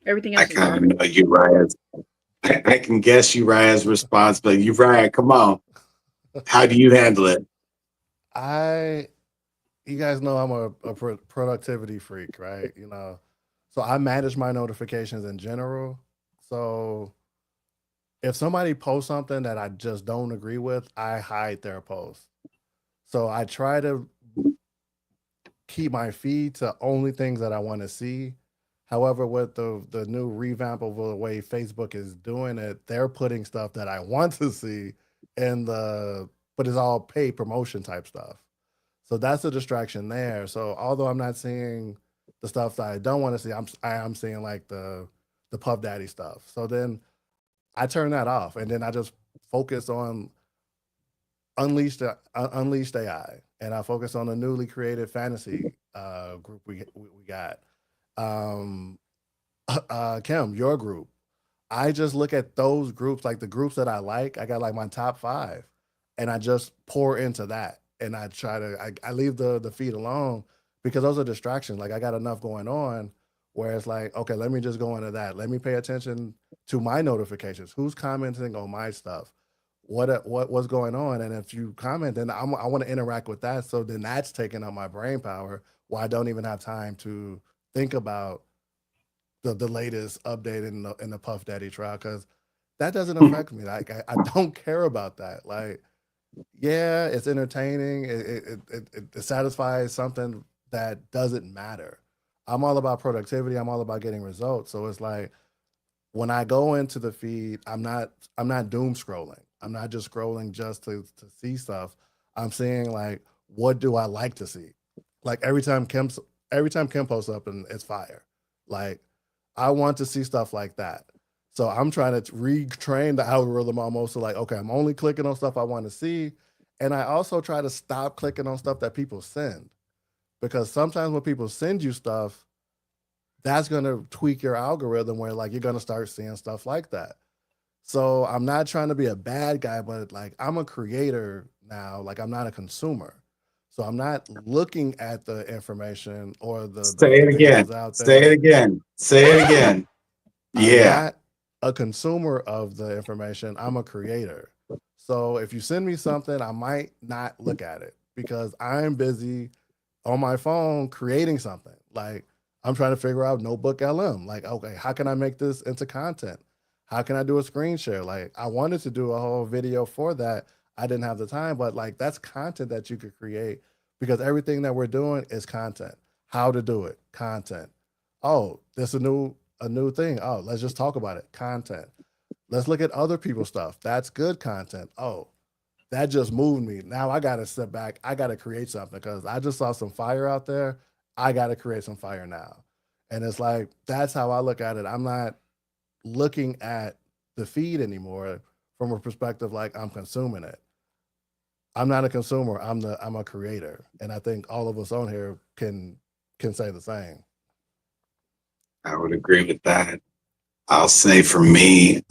Everything I else is kind of garbage. know Uriah's. I can guess Uriah's response, but Uriah, come on. How do you handle it? You guys know I'm a productivity freak, right? So I manage my notifications in general. So if somebody posts something that I just don't agree with, I hide their post. So I try to keep my feed to only things that I want to see. However, with the new revamp of the way Facebook is doing it, they're putting stuff that I want to see but it's all paid promotion type stuff. So that's a distraction there. So although I'm not seeing the stuff that I don't want to see, I am seeing like the Puff Daddy stuff. So then I turn that off and then I just focus on Unleashed AI, and I focus on the newly created fantasy group we got. Um, Kim, your group. I just look at those groups, like the groups that I like. I got like my top 5, and I just pour into that, and I leave the feed alone because those are distractions. Like I got enough going on where it's like, okay, let me just go into that. Let me pay attention to my notifications. Who's commenting on my stuff? What's going on? And if you comment, then I want to interact with that. So then that's taking up my brain power where I don't even have time to think about the latest update in the Puff Daddy trial, because that doesn't affect me. Like I don't care about that. Like, yeah, it's entertaining. It satisfies something that doesn't matter. I'm all about productivity. I'm all about getting results. So it's like when I go into the feed, I'm not doom scrolling. I'm not just scrolling just to see stuff. I'm seeing like, what do I like to see? Like every time Kim posts up and it's fire. Like I want to see stuff like that. So I'm trying to retrain the algorithm almost to like, okay, I'm only clicking on stuff I want to see. And I also try to stop clicking on stuff that people send, because sometimes when people send you stuff, that's going to tweak your algorithm where like you're going to start seeing stuff like that. So I'm not trying to be a bad guy, but like I'm a creator now. Like I'm not a consumer. So I'm not looking at the information or the Say it again. videos out Say there. it again. Say it again. I'm Yeah. not a consumer of the information. I'm a creator. So if you send me something, I might not look at it because I'm busy on my phone creating something. Like I'm trying to figure out Notebook LM. Like, okay, how can I make this into content? How can I do a screen share? Like I wanted to do a whole video for that. I didn't have the time, but like that's content that you could create because everything that we're doing is content. How to do it, content. Oh, there's a new thing. Oh, let's just talk about it, content. Let's look at other people's stuff. That's good content. Oh, that just moved me. Now I got to step back. I got to create something because I just saw some fire out there. I got to create some fire now. And it's like, that's how I look at it. I'm not looking at the feed anymore from a perspective like I'm consuming it. I'm not a consumer. I'm a creator, and I think all of us on here can say the same. I would agree with that. I'll say for me,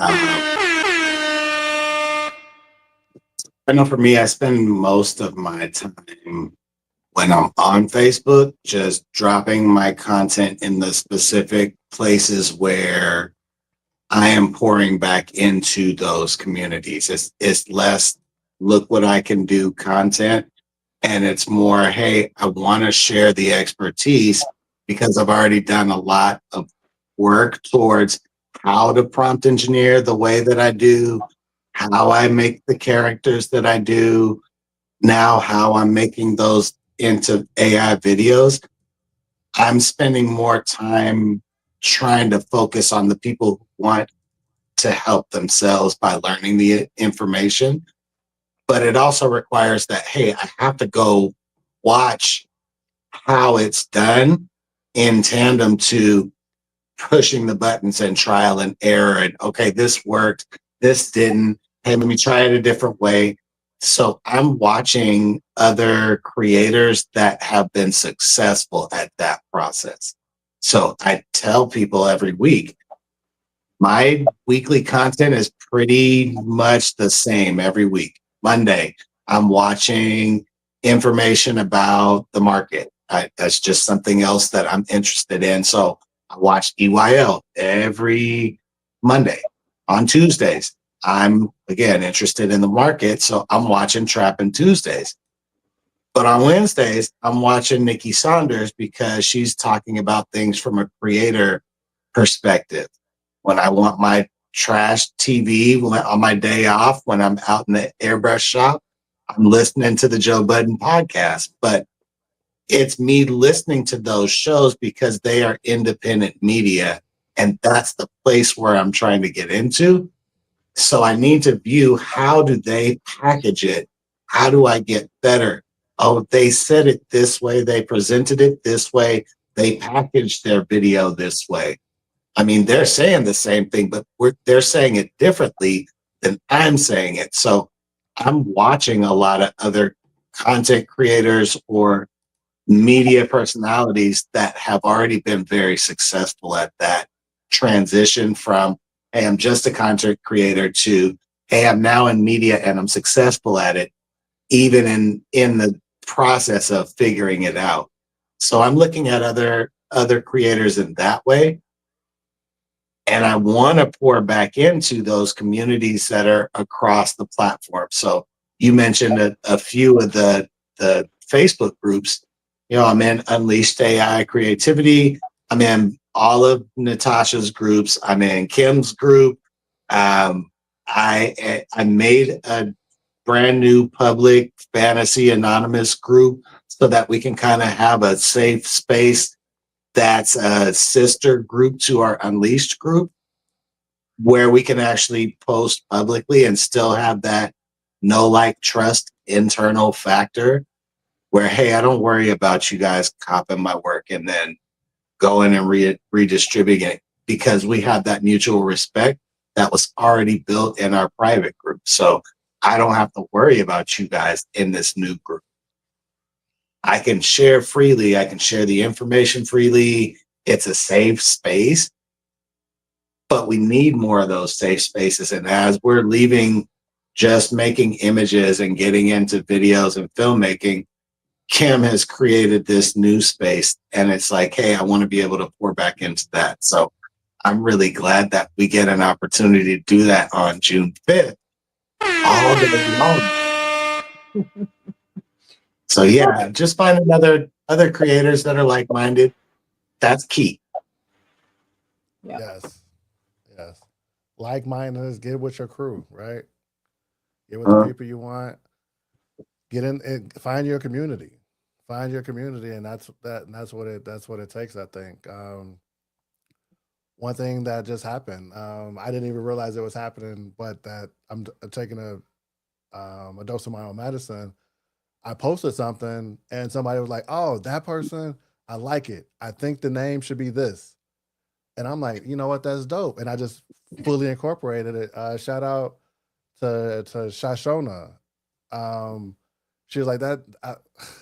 I know for me, I spend most of my time when I'm on Facebook, just dropping my content in the specific places where I am pouring back into those communities. It's less look what I can do content, and it's more, hey, I want to share the expertise because I've already done a lot of work towards how to prompt engineer the way that I do, how I make the characters that I do, now how I'm making those into AI videos. I'm spending more time trying to focus on the people who want to help themselves by learning the information. But it also requires that, hey, I have to go watch how it's done in tandem to pushing the buttons and trial and error. And okay, this worked, this didn't. Hey, let me try it a different way. So I'm watching other creators that have been successful at that process. So I tell people every week, my weekly content is pretty much the same every week. Monday, I'm watching information about the market. That's just something else that I'm interested in. So I watch EYL every Monday. On Tuesdays, I'm again interested in the market. So I'm watching Trapping Tuesdays. But on Wednesdays, I'm watching Nikki Saunders because she's talking about things from a creator perspective. When I want my trash TV on my day off, when I'm out in the airbrush shop, I'm listening to the Joe Budden podcast. But it's me listening to those shows because they are independent media. And that's the place where I'm trying to get into. So I need to view how do they package it? How do I get better? Oh, they said it this way. They presented it this way. They packaged their video this way. I mean, they're saying the same thing, but they're saying it differently than I'm saying it. So I'm watching a lot of other content creators or media personalities that have already been very successful at that transition from, hey, I'm just a content creator to, hey, I'm now in media and I'm successful at it, even in the process of figuring it out. So I'm looking at other creators in that way. And I want to pour back into those communities that are across the platform. So you mentioned a few of the Facebook groups. You know, I'm in Unleashed AI Creativity. I'm in all of Natasha's groups. I'm in Kim's group. I made a brand new public fantasy anonymous group so that we can kind of have a safe space that's a sister group to our Unleashed group where we can actually post publicly and still have that no like trust internal factor where, hey, I don't worry about you guys copying my work and then going and redistributing it because we have that mutual respect that was already built in our private group. So I don't have to worry about you guys in this new group. I can share freely. I can share the information freely. It's a safe space, but we need more of those safe spaces. And as we're leaving just making images and getting into videos and filmmaking, Kim has created this new space. And it's like, hey, I want to be able to pour back into that. So I'm really glad that we get an opportunity to do that on June 5th. All day long. So yeah, just finding other creators that are like-minded. That's key. Yeah. Yes. Like-mindedness, get with your crew, right? Get with the people you want. Get in and find your community. Find your community, and that's what it takes, I think. One thing that just happened, I didn't even realize it was happening, but that I'm taking a dose of my own medicine. I posted something and somebody was like, "Oh, that person, I like it. I think the name should be this." And I'm like, you know what? That's dope. And I just fully incorporated it. Shout out to Shashona. She was like that. I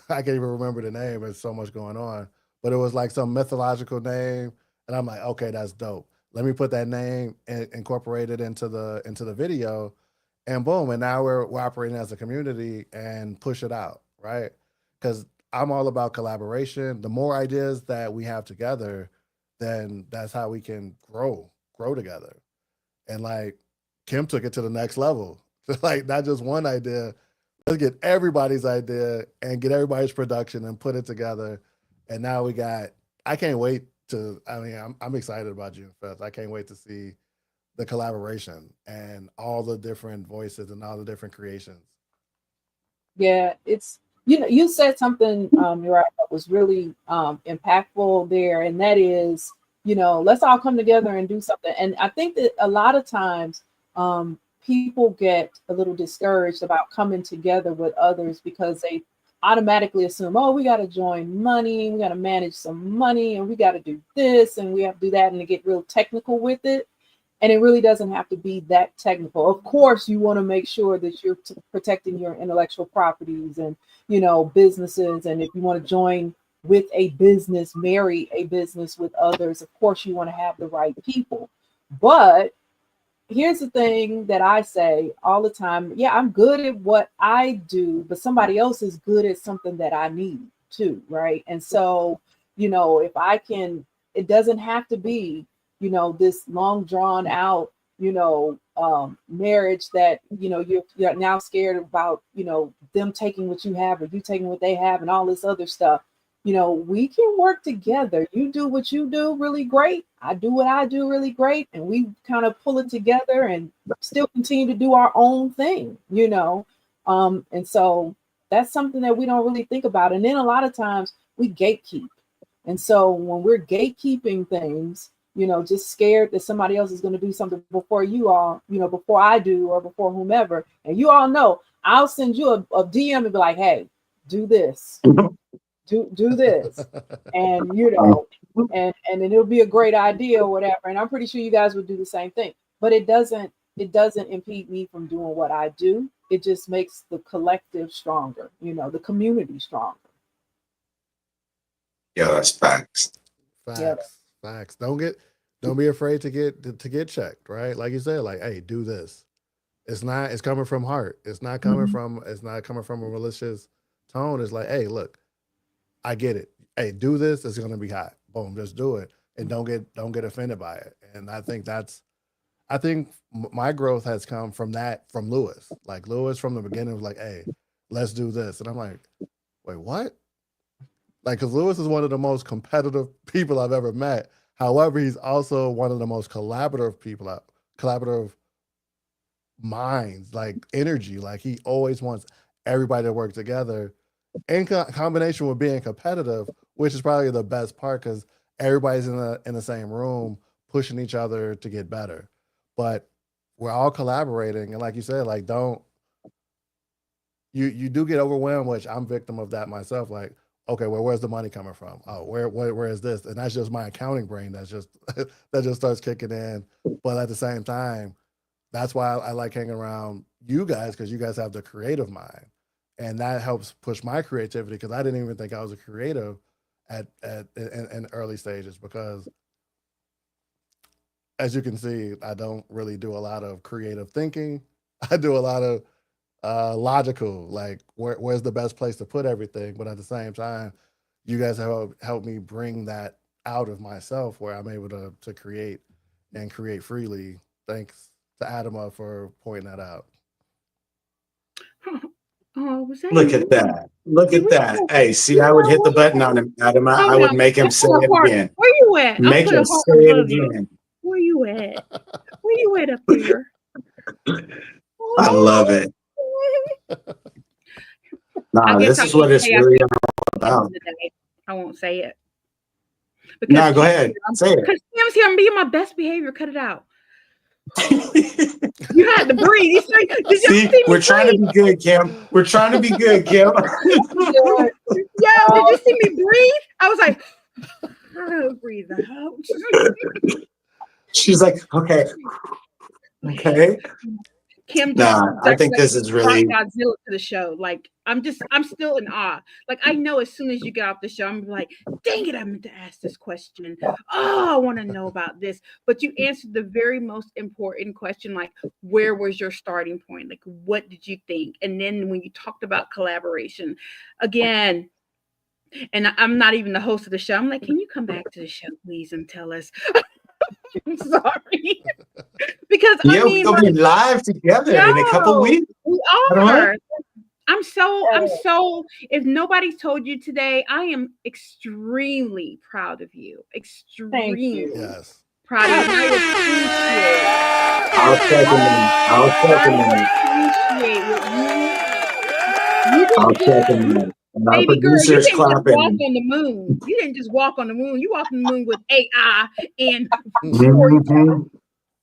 can't even remember the name. There's so much going on, but it was like some mythological name, and I'm like, okay, that's dope. Let me put that name and incorporate it into the video, and boom, and now we're operating as a community and push it out, right? Because I'm all about collaboration. The more ideas that we have together, then that's how we can grow together. And like Kim took it to the next level. Like not just one idea, let's get everybody's idea and get everybody's production and put it together. And now I can't wait I'm excited about June Fest. I can't wait to see the collaboration and all the different voices and all the different creations. Yeah, it's you said something, Uriah, that was really impactful there, and that is, let's all come together and do something. And I think that a lot of times people get a little discouraged about coming together with others because they automatically assume, oh, we got to join money, we got to manage some money, and we got to do this and we have to do that, and they get real technical with it. And it really doesn't have to be that technical. Of course, you want to make sure that you're protecting your intellectual properties and, businesses. And if you want to join with a business, marry a business with others, of course, you want to have the right people. But here's the thing that I say all the time. Yeah, I'm good at what I do, but somebody else is good at something that I need too, right? And so, if I can, it doesn't have to be, this long drawn out, marriage that, you're now scared about, them taking what you have or you taking what they have and all this other stuff. We can work together. You do what you do really great. I do what I do really great. And we kind of pull it together and still continue to do our own thing, and so that's something that we don't really think about. And then a lot of times we gatekeep. And so when we're gatekeeping things, just scared that somebody else is going to do something before you all, before I do or before whomever. And you all know, I'll send you a DM and be like, hey, do this, do this. And, and then it'll be a great idea or whatever. And I'm pretty sure you guys would do the same thing. But it doesn't impede me from doing what I do. It just makes the collective stronger, the community stronger. Yeah, that's facts. Facts. Don't be afraid to get checked, right? Like you said, like, hey, do this. It's coming from heart. It's not coming from a malicious tone. It's like, hey, look, I get it. Hey, do this. It's gonna be hot. Boom, just do it. And don't get offended by it. And I think my growth has come from Lewis. Like Lewis from the beginning was like, hey, let's do this. And I'm like, wait, what? Like, because Lewis is one of the most competitive people I've ever met. However, he's also one of the most collaborative minds, like energy. Like he always wants everybody to work together in combination with being competitive, which is probably the best part because everybody's in the same room pushing each other to get better. But we're all collaborating. And like you said, like you do get overwhelmed, which I'm victim of that myself. Like, okay, well, where's the money coming from? Oh, where is this? And that's just my accounting brain that just starts kicking in. But at the same time, that's why I like hanging around you guys, because you guys have the creative mind. And that helps push my creativity, because I didn't even think I was a creative in early stages, because as you can see, I don't really do a lot of creative thinking. I do a lot of logical, like where's the best place to put everything. But at the same time, you guys have helped me bring that out of myself, where I'm able to create and create freely. Thanks to Adama for pointing that out. Oh, was that Look at that. Look at that. Hey, see, I would hit the button on him, Adama. I would make him say it again. Where you at? Make him say it again. Where you at? Where you at up here? I love it. Nah, this is what it's really about. I won't say it. No, go ahead. Say it. Because Tim's here. I'm being my best behavior. Cut it out. You had to breathe. See, we're trying to be good, Kim. We're trying to be good, Kim. Yo, did you see me breathe? I was like, breathe out. She's like, okay. Kim just Nah, I think this is brought really Godzilla to the show. Like I'm still in awe. Like I know as soon as you get off the show, I'm like, dang it, I meant to ask this question. Oh, I want to know about this. But you answered the very most important question, like where was your starting point? Like what did you think? And then when you talked about collaboration, again, and I'm not even the host of the show. I'm like, can you come back to the show, please, and tell us? I'm sorry. Because I yeah, we're mean, gonna be live together in a couple no, weeks. we I don't know. are. I'm so, if nobody's told you today, I am extremely proud of you. Extremely Yes. proud of you. I'll second that. I'll second that. I appreciate what you I'll did. second that. And our Baby girl, you producers didn't just walk clapping. on the moon. You didn't just walk on the moon. You walked on the moon with AI and Mhm.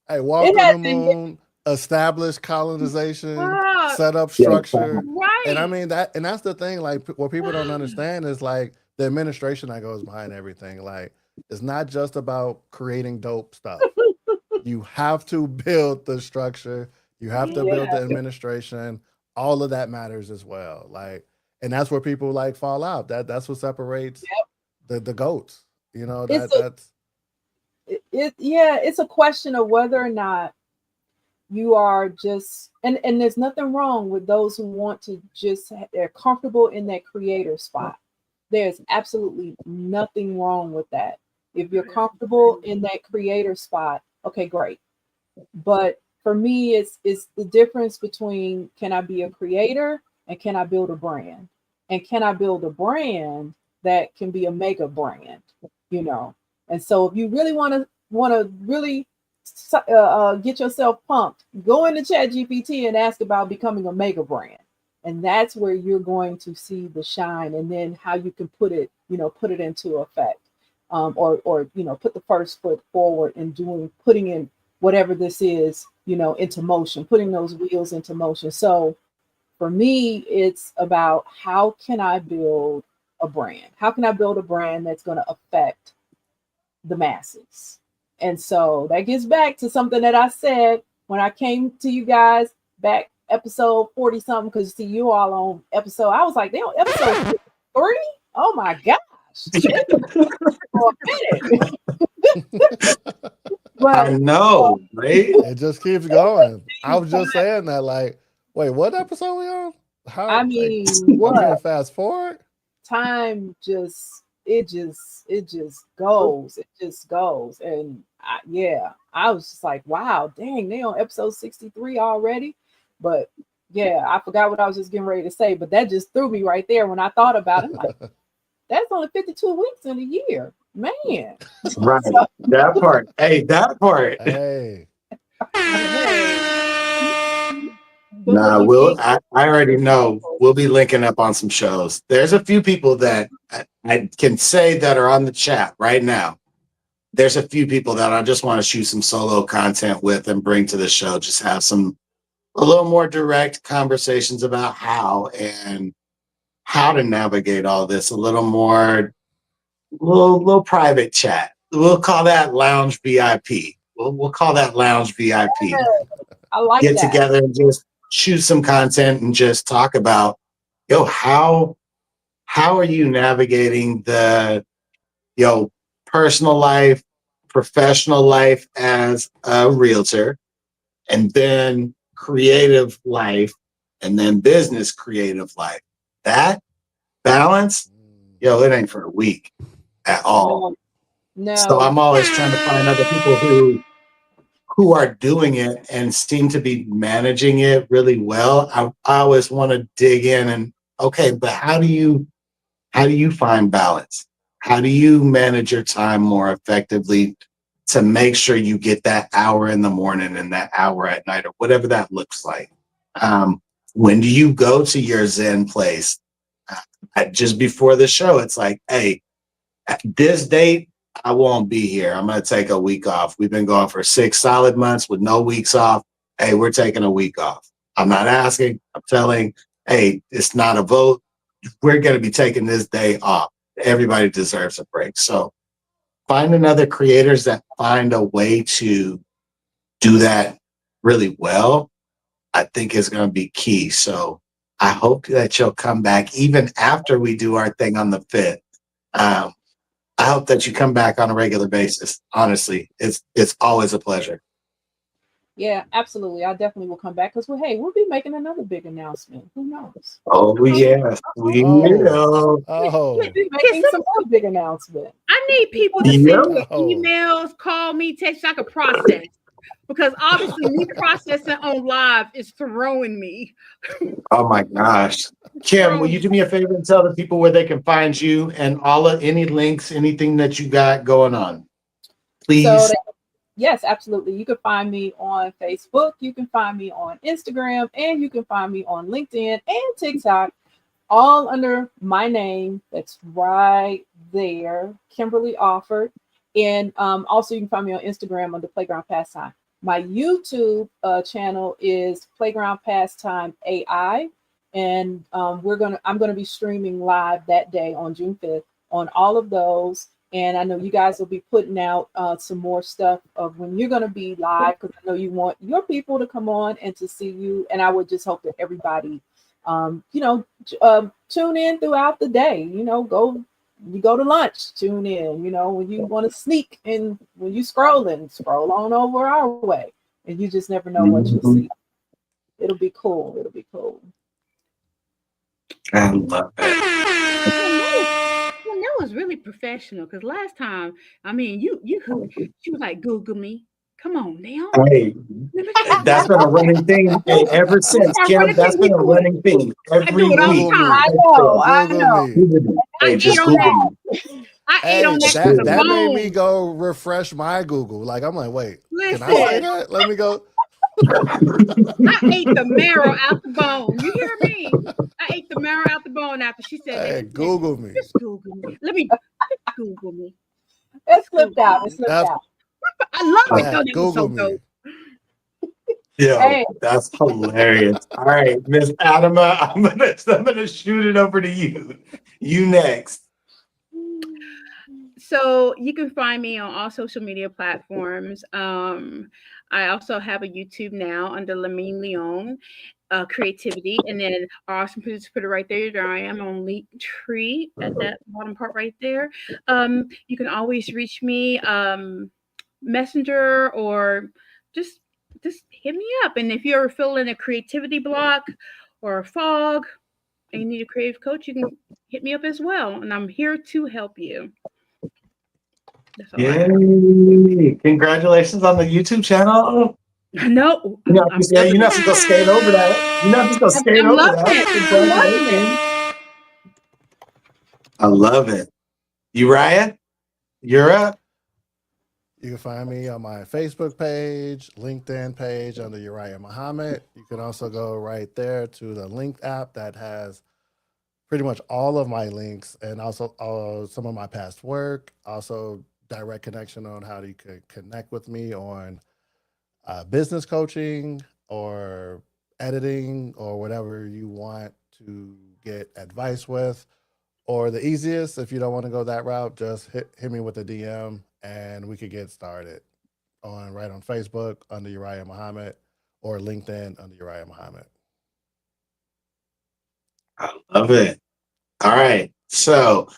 Hey, walk It on has the been moon, establish colonization, Ah, set up Yeah, structure. right. And I mean that's the thing, like what people don't understand is like the administration that goes behind everything. Like it's not just about creating dope stuff. You have to build the structure, you have to build the administration, all of that matters as well. Like, and that's where people like fall out. That's what separates the goats. You know, It's a- that's it's a question of whether or not you are just and there's nothing wrong with those who want to just they're comfortable in that creator spot. There's absolutely nothing wrong with that. If you're comfortable in that creator spot, okay, great. But for me, it's the difference between can I be a creator and can I build a brand? And can I build a brand that can be a mega brand, you know? And so if you really want to really get yourself pumped, go into ChatGPT and ask about becoming a mega brand. And that's where you're going to see the shine and then how you can put it into effect. Or put the first foot forward and putting in whatever this is, into motion, putting those wheels into motion. So for me, it's about how can I build a brand? How can I build a brand that's going to affect the masses? And so that gets back to something that I said when I came to you guys back episode 40 something, because see you all on episode, I was like, they on episode 3? Oh my gosh. For a minute. I know, right? it just keeps going. I was just saying that, like, wait, what episode we on? How I mean, I'm what gonna fast forward. time just goes. It just goes. And I was just like, wow, dang, they on episode 63 already. But yeah, I forgot what I was just getting ready to say, but that just threw me right there when I thought about it. I'm like, that's only 52 weeks in a year, man. Right. That part. Hey, that part. Hey, Nah, I already know we'll be linking up on some shows. There's a few people that I can say that are on the chat right now. There's a few people that I just want to shoot some solo content with and bring to the show. Just have a little more direct conversations about how to navigate all this. A little more, little private chat. We'll call that lounge VIP. We'll call that lounge VIP. I like Get that. together and just shoot some content and just talk about, how are you navigating the, personal life, professional life as a realtor, and then creative life, and then business creative life. That balance, it ain't for the weak at all. No. So I'm always trying to find other people who are doing it and seem to be managing it really well. I always want to dig in and, okay, but how do you find balance? How do you manage your time more effectively to make sure you get that hour in the morning and that hour at night, or whatever that looks like? When do you go to your Zen place? Just before the show, it's like, hey, at this date, I won't be here. I'm going to take a week off. We've been going for 6 solid months with no weeks off. Hey, we're taking a week off. I'm not asking. I'm telling, hey, it's not a vote. We're going to be taking this day off. Everybody deserves a break. So finding other creators that find a way to do that really well, I think is going to be key. So I hope that you'll come back even after we do our thing on the 5th. I hope that you come back on a regular basis. Honestly, it's always a pleasure. Yeah, absolutely. I definitely will come back because, well, hey, we'll be making another big announcement. Who knows? Oh yes, we Oh, will. oh, We'll be making some other big announcement. I need people to Yep. send me Oh. emails, call me, text, so I can process. Because obviously, me processing on live is throwing me. Oh my gosh. Kim, will you do me a favor and tell the people where they can find you and all of any links, anything that you got going on? Please. So yes, absolutely. You can find me on Facebook, you can find me on Instagram, and you can find me on LinkedIn and TikTok, all under my name. That's right there, Kimberly Offord. And also you can find me on Instagram under Playground Pastime. My YouTube channel is Playground Pastime AI. And I'm gonna be streaming live that day on June 5th on all of those. And I know you guys will be putting out some more stuff of when you're going to be live, because I know you want your people to come on and to see you. And I would just hope that everybody, tune in throughout the day. You go to lunch, tune in. When you want to sneak and when you scroll on over our way. And you just never know what you'll see. It'll be cool. It'll be cool. I love it. That was really professional. Because last time, I mean, she was like, Google me. Come on now. Hey, that's been a running thing ever since, Kim. That's been a running thing every do it all the week. time. I know. Google me. Hey, just Google me. I Hey, ate on that that, to the that made bone. me go refresh my Google. Like, I'm like, wait, can I say Listen, that? Let me go. I ate the marrow out the bone. You hear me? I ate the marrow out the bone after she said Hey, that. Google me. Just Google me. Let me Google me. It slipped out. It slipped That's- out. I love it though. Yeah, That was so Google me. dope. Yeah, Hey. that's hilarious. All right, Miss Adama, I'm gonna shoot it over to you. You next. So you can find me on all social media platforms. I also have a YouTube now under Lamine Leon Creativity, and then our awesome producer put it right there. There I am on Linktree at that bottom part right there. You can always reach me Messenger or just hit me up. And if you're feeling a creativity block or a fog and you need a creative coach, you can hit me up as well. And I'm here to help you. That's all I have. Yay! Congratulations on the YouTube channel. No, You're not just gonna skate over that. You're not just gonna skate I'm over loving that. it. I'm loving it. Congratulations. I love it. Uriah, you're up. You can find me on my Facebook page, LinkedIn page under Uriah Muhammad. You can also go right there to the Linked app that has pretty much all of my links and also some of my past work. Also, direct connection on how you could connect with me on business coaching or editing or whatever you want to get advice with. Or the easiest, if you don't want to go that route, just hit me with a DM and we could get started right on Facebook under Uriah Muhammad or LinkedIn under Uriah Muhammad. I love it. All right. So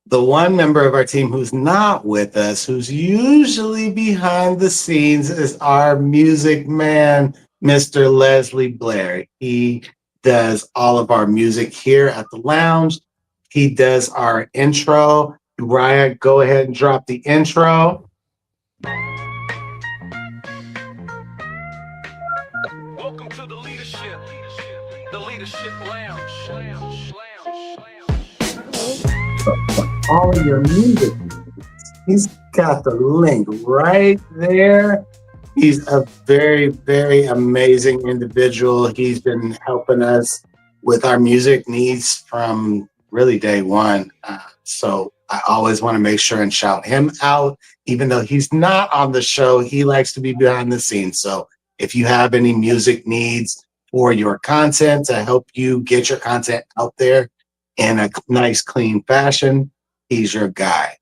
the one member of our team who's not with us, who's usually behind the scenes, is our music man, Mr. Leslie Blair. He does all of our music here at the lounge. He does our intro. Uriah, go ahead and drop the intro. Welcome to the leadership lounge. All of your music. He's got the link right there. He's a very, very amazing individual. He's been helping us with our music needs from really day one. So I always want to make sure and shout him out. Even though he's not on the show, he likes to be behind the scenes. So if you have any music needs for your content to help you get your content out there in a nice, clean fashion, he's your guy.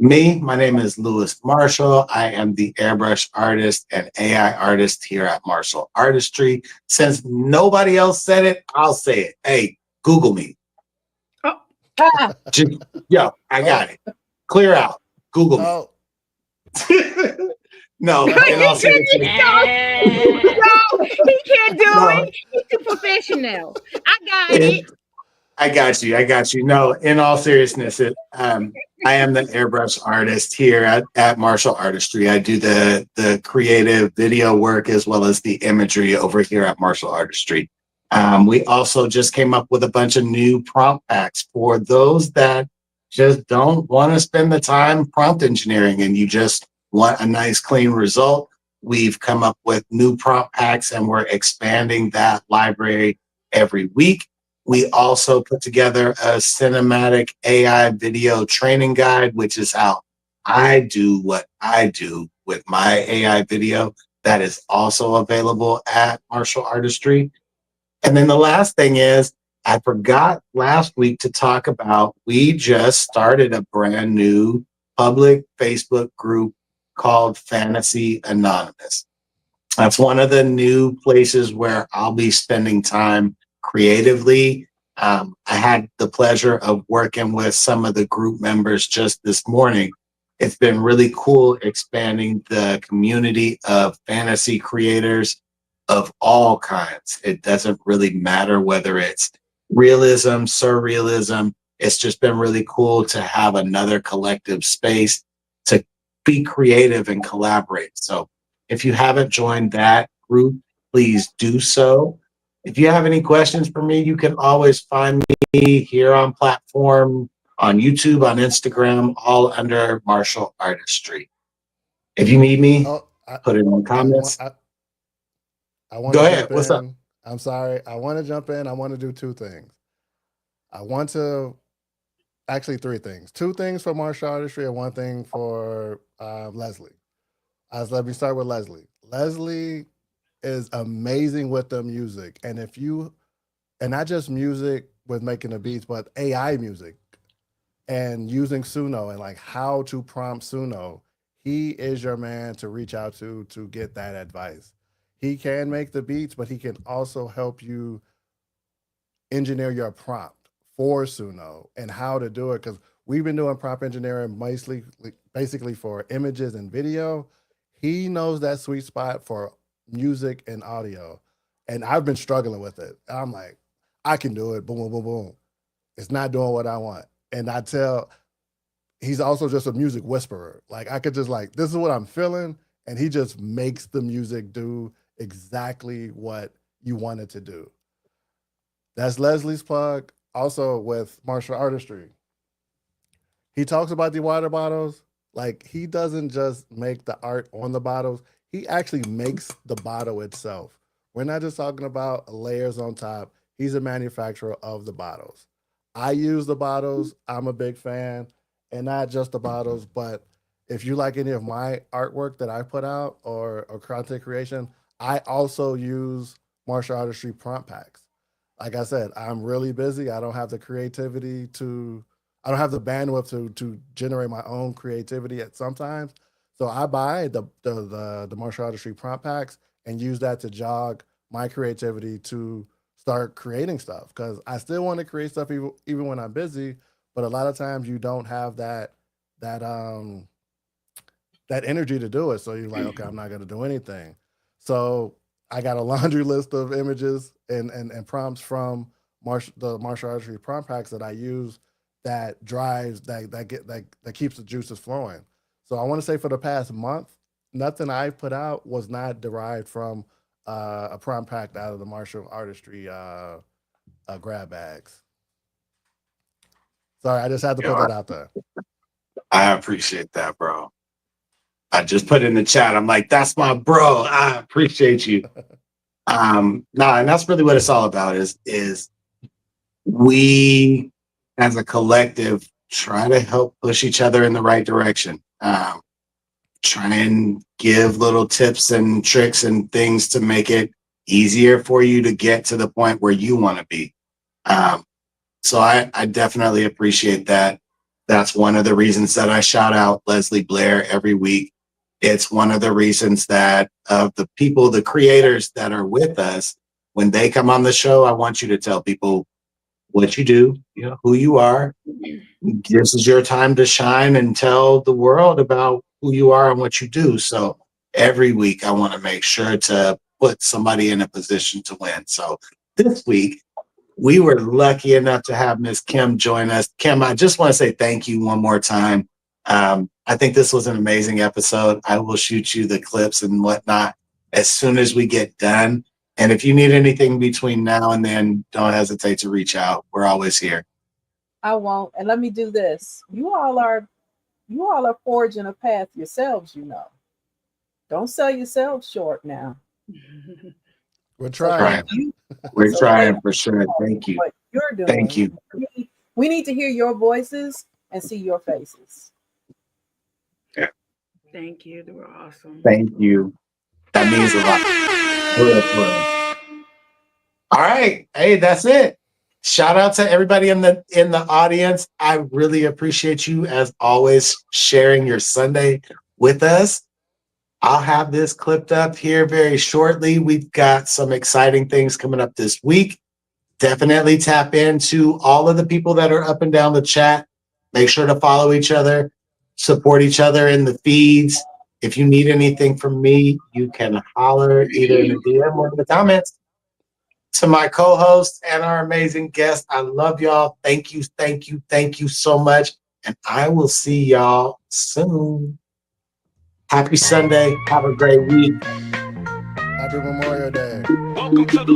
My name is Louis Marshall. I am the airbrush artist and AI artist here at Marshall Artistry. Since nobody else said it, I'll say it. Hey, Google me. Ah, Yo, I got it. Clear out. Google me. Oh, No, in all seriousness. No, he can't do No. it. He's too professional. I got it. I got you. I got you. No, in all seriousness, I am the airbrush artist here at Marshall Artistry. I do the creative video work as well as the imagery over here at Marshall Artistry. We also just came up with a bunch of new prompt packs for those that just don't want to spend the time prompt engineering and you just want a nice, clean result. We've come up with new prompt packs and we're expanding that library every week. We also put together a cinematic AI video training guide, which is how I do what I do with my AI video. That is also available at Marshall Artistry. And then the last thing is, I forgot last week to talk about, we just started a brand new public Facebook group called Fantasy Anonymous. That's one of the new places where I'll be spending time creatively. I had the pleasure of working with some of the group members just this morning. It's been really cool expanding the community of fantasy creators of all kinds. It doesn't really matter whether it's realism, surrealism. It's just been really cool to have another collective space to be creative and collaborate. So if you haven't joined that group, please do so. If you have any questions for me, you can always find me here on platform, on YouTube, on Instagram, all under Marshall Artistry. If you need me, put it in the comments. I want Go to ahead. jump What's in. up? I'm sorry. I want to jump in. I want to do two things. Actually, three things. Two things for Marshall Artistry and one thing for Leslie. Let me start with Leslie. Leslie is amazing with the music. And not just music with making the beats, but AI music and using Suno and like how to prompt Suno. He is your man to reach out to get that advice. He can make the beats, but he can also help you engineer your prompt for Suno and how to do it. Because we've been doing prompt engineering basically for images and video. He knows that sweet spot for music and audio. And I've been struggling with it. I'm like, I can do it. Boom, boom, boom, boom. It's not doing what I want. And he's also just a music whisperer. Like I could just this is what I'm feeling. And he just makes the music do exactly what you want it to do. That's Leslie's plug. Also with Marshall Artistry. He talks about the water bottles. Like he doesn't just make the art on the bottles. He actually makes the bottle itself. We're not just talking about layers on top. He's a manufacturer of the bottles. I use the bottles. I'm a big fan. And not just the bottles, but if you like any of my artwork that I put out or content creation, I also use Marshall Artistry prompt packs. Like I said, I'm really busy. I don't have the creativity I don't have the bandwidth to generate my own creativity at sometimes. So I buy the Marshall Artistry prompt packs and use that to jog my creativity to start creating stuff. Because I still want to create stuff even when I'm busy, but a lot of times you don't have that energy to do it. So you're like, okay, I'm not going to do anything. So I got a laundry list of images and prompts from the Marshall Artistry prompt packs that I use that drives that keeps the juices flowing. So I want to say for the past month, nothing I've put out was not derived from a prompt pack out of the Marshall Artistry grab bags. Sorry, I just had to put that out there. I appreciate that, bro. I just put in the chat. I'm like, that's my bro. I appreciate you. And that's really what it's all about is we as a collective try to help push each other in the right direction. Try and give little tips and tricks and things to make it easier for you to get to the point where you want to be. So I definitely appreciate that. That's one of the reasons that I shout out Leslie Blair every week. It's one of the reasons that of the people, the creators that are with us, when they come on the show, I want you to tell people what you do, you know, who you are. This is your time to shine and tell the world about who you are and what you do. So every week I want to make sure to put somebody in a position to win. So this week we were lucky enough to have Miss Kim join us. Kim, I just want to say thank you one more time. I think this was an amazing episode. I will shoot you the clips and whatnot as soon as we get done. And if you need anything between now and then, don't hesitate to reach out. We're always here. I won't. And let me do this. You all are forging a path yourselves, you know. Don't sell yourselves short now. We're So trying. thank you. We're So trying thank for sure. Thank you. what you're doing. Thank you. We need to hear your voices and see your faces. Thank you. They were awesome. Thank you. That means a lot. All right. Hey, that's it. Shout out to everybody in the audience. I really appreciate you as always sharing your Sunday with us. I'll have this clipped up here very shortly. We've got some exciting things coming up this week. Definitely tap into all of the people that are up and down the chat. Make sure to follow each other, support each other in the feeds. If you need anything from me, you can holler either in the DM or in the comments. To my co-host and our amazing guest, I love y'all. Thank you, thank you, thank you so much. And I will see y'all soon. Happy Sunday. Have a great week. Happy Memorial Day. Welcome to the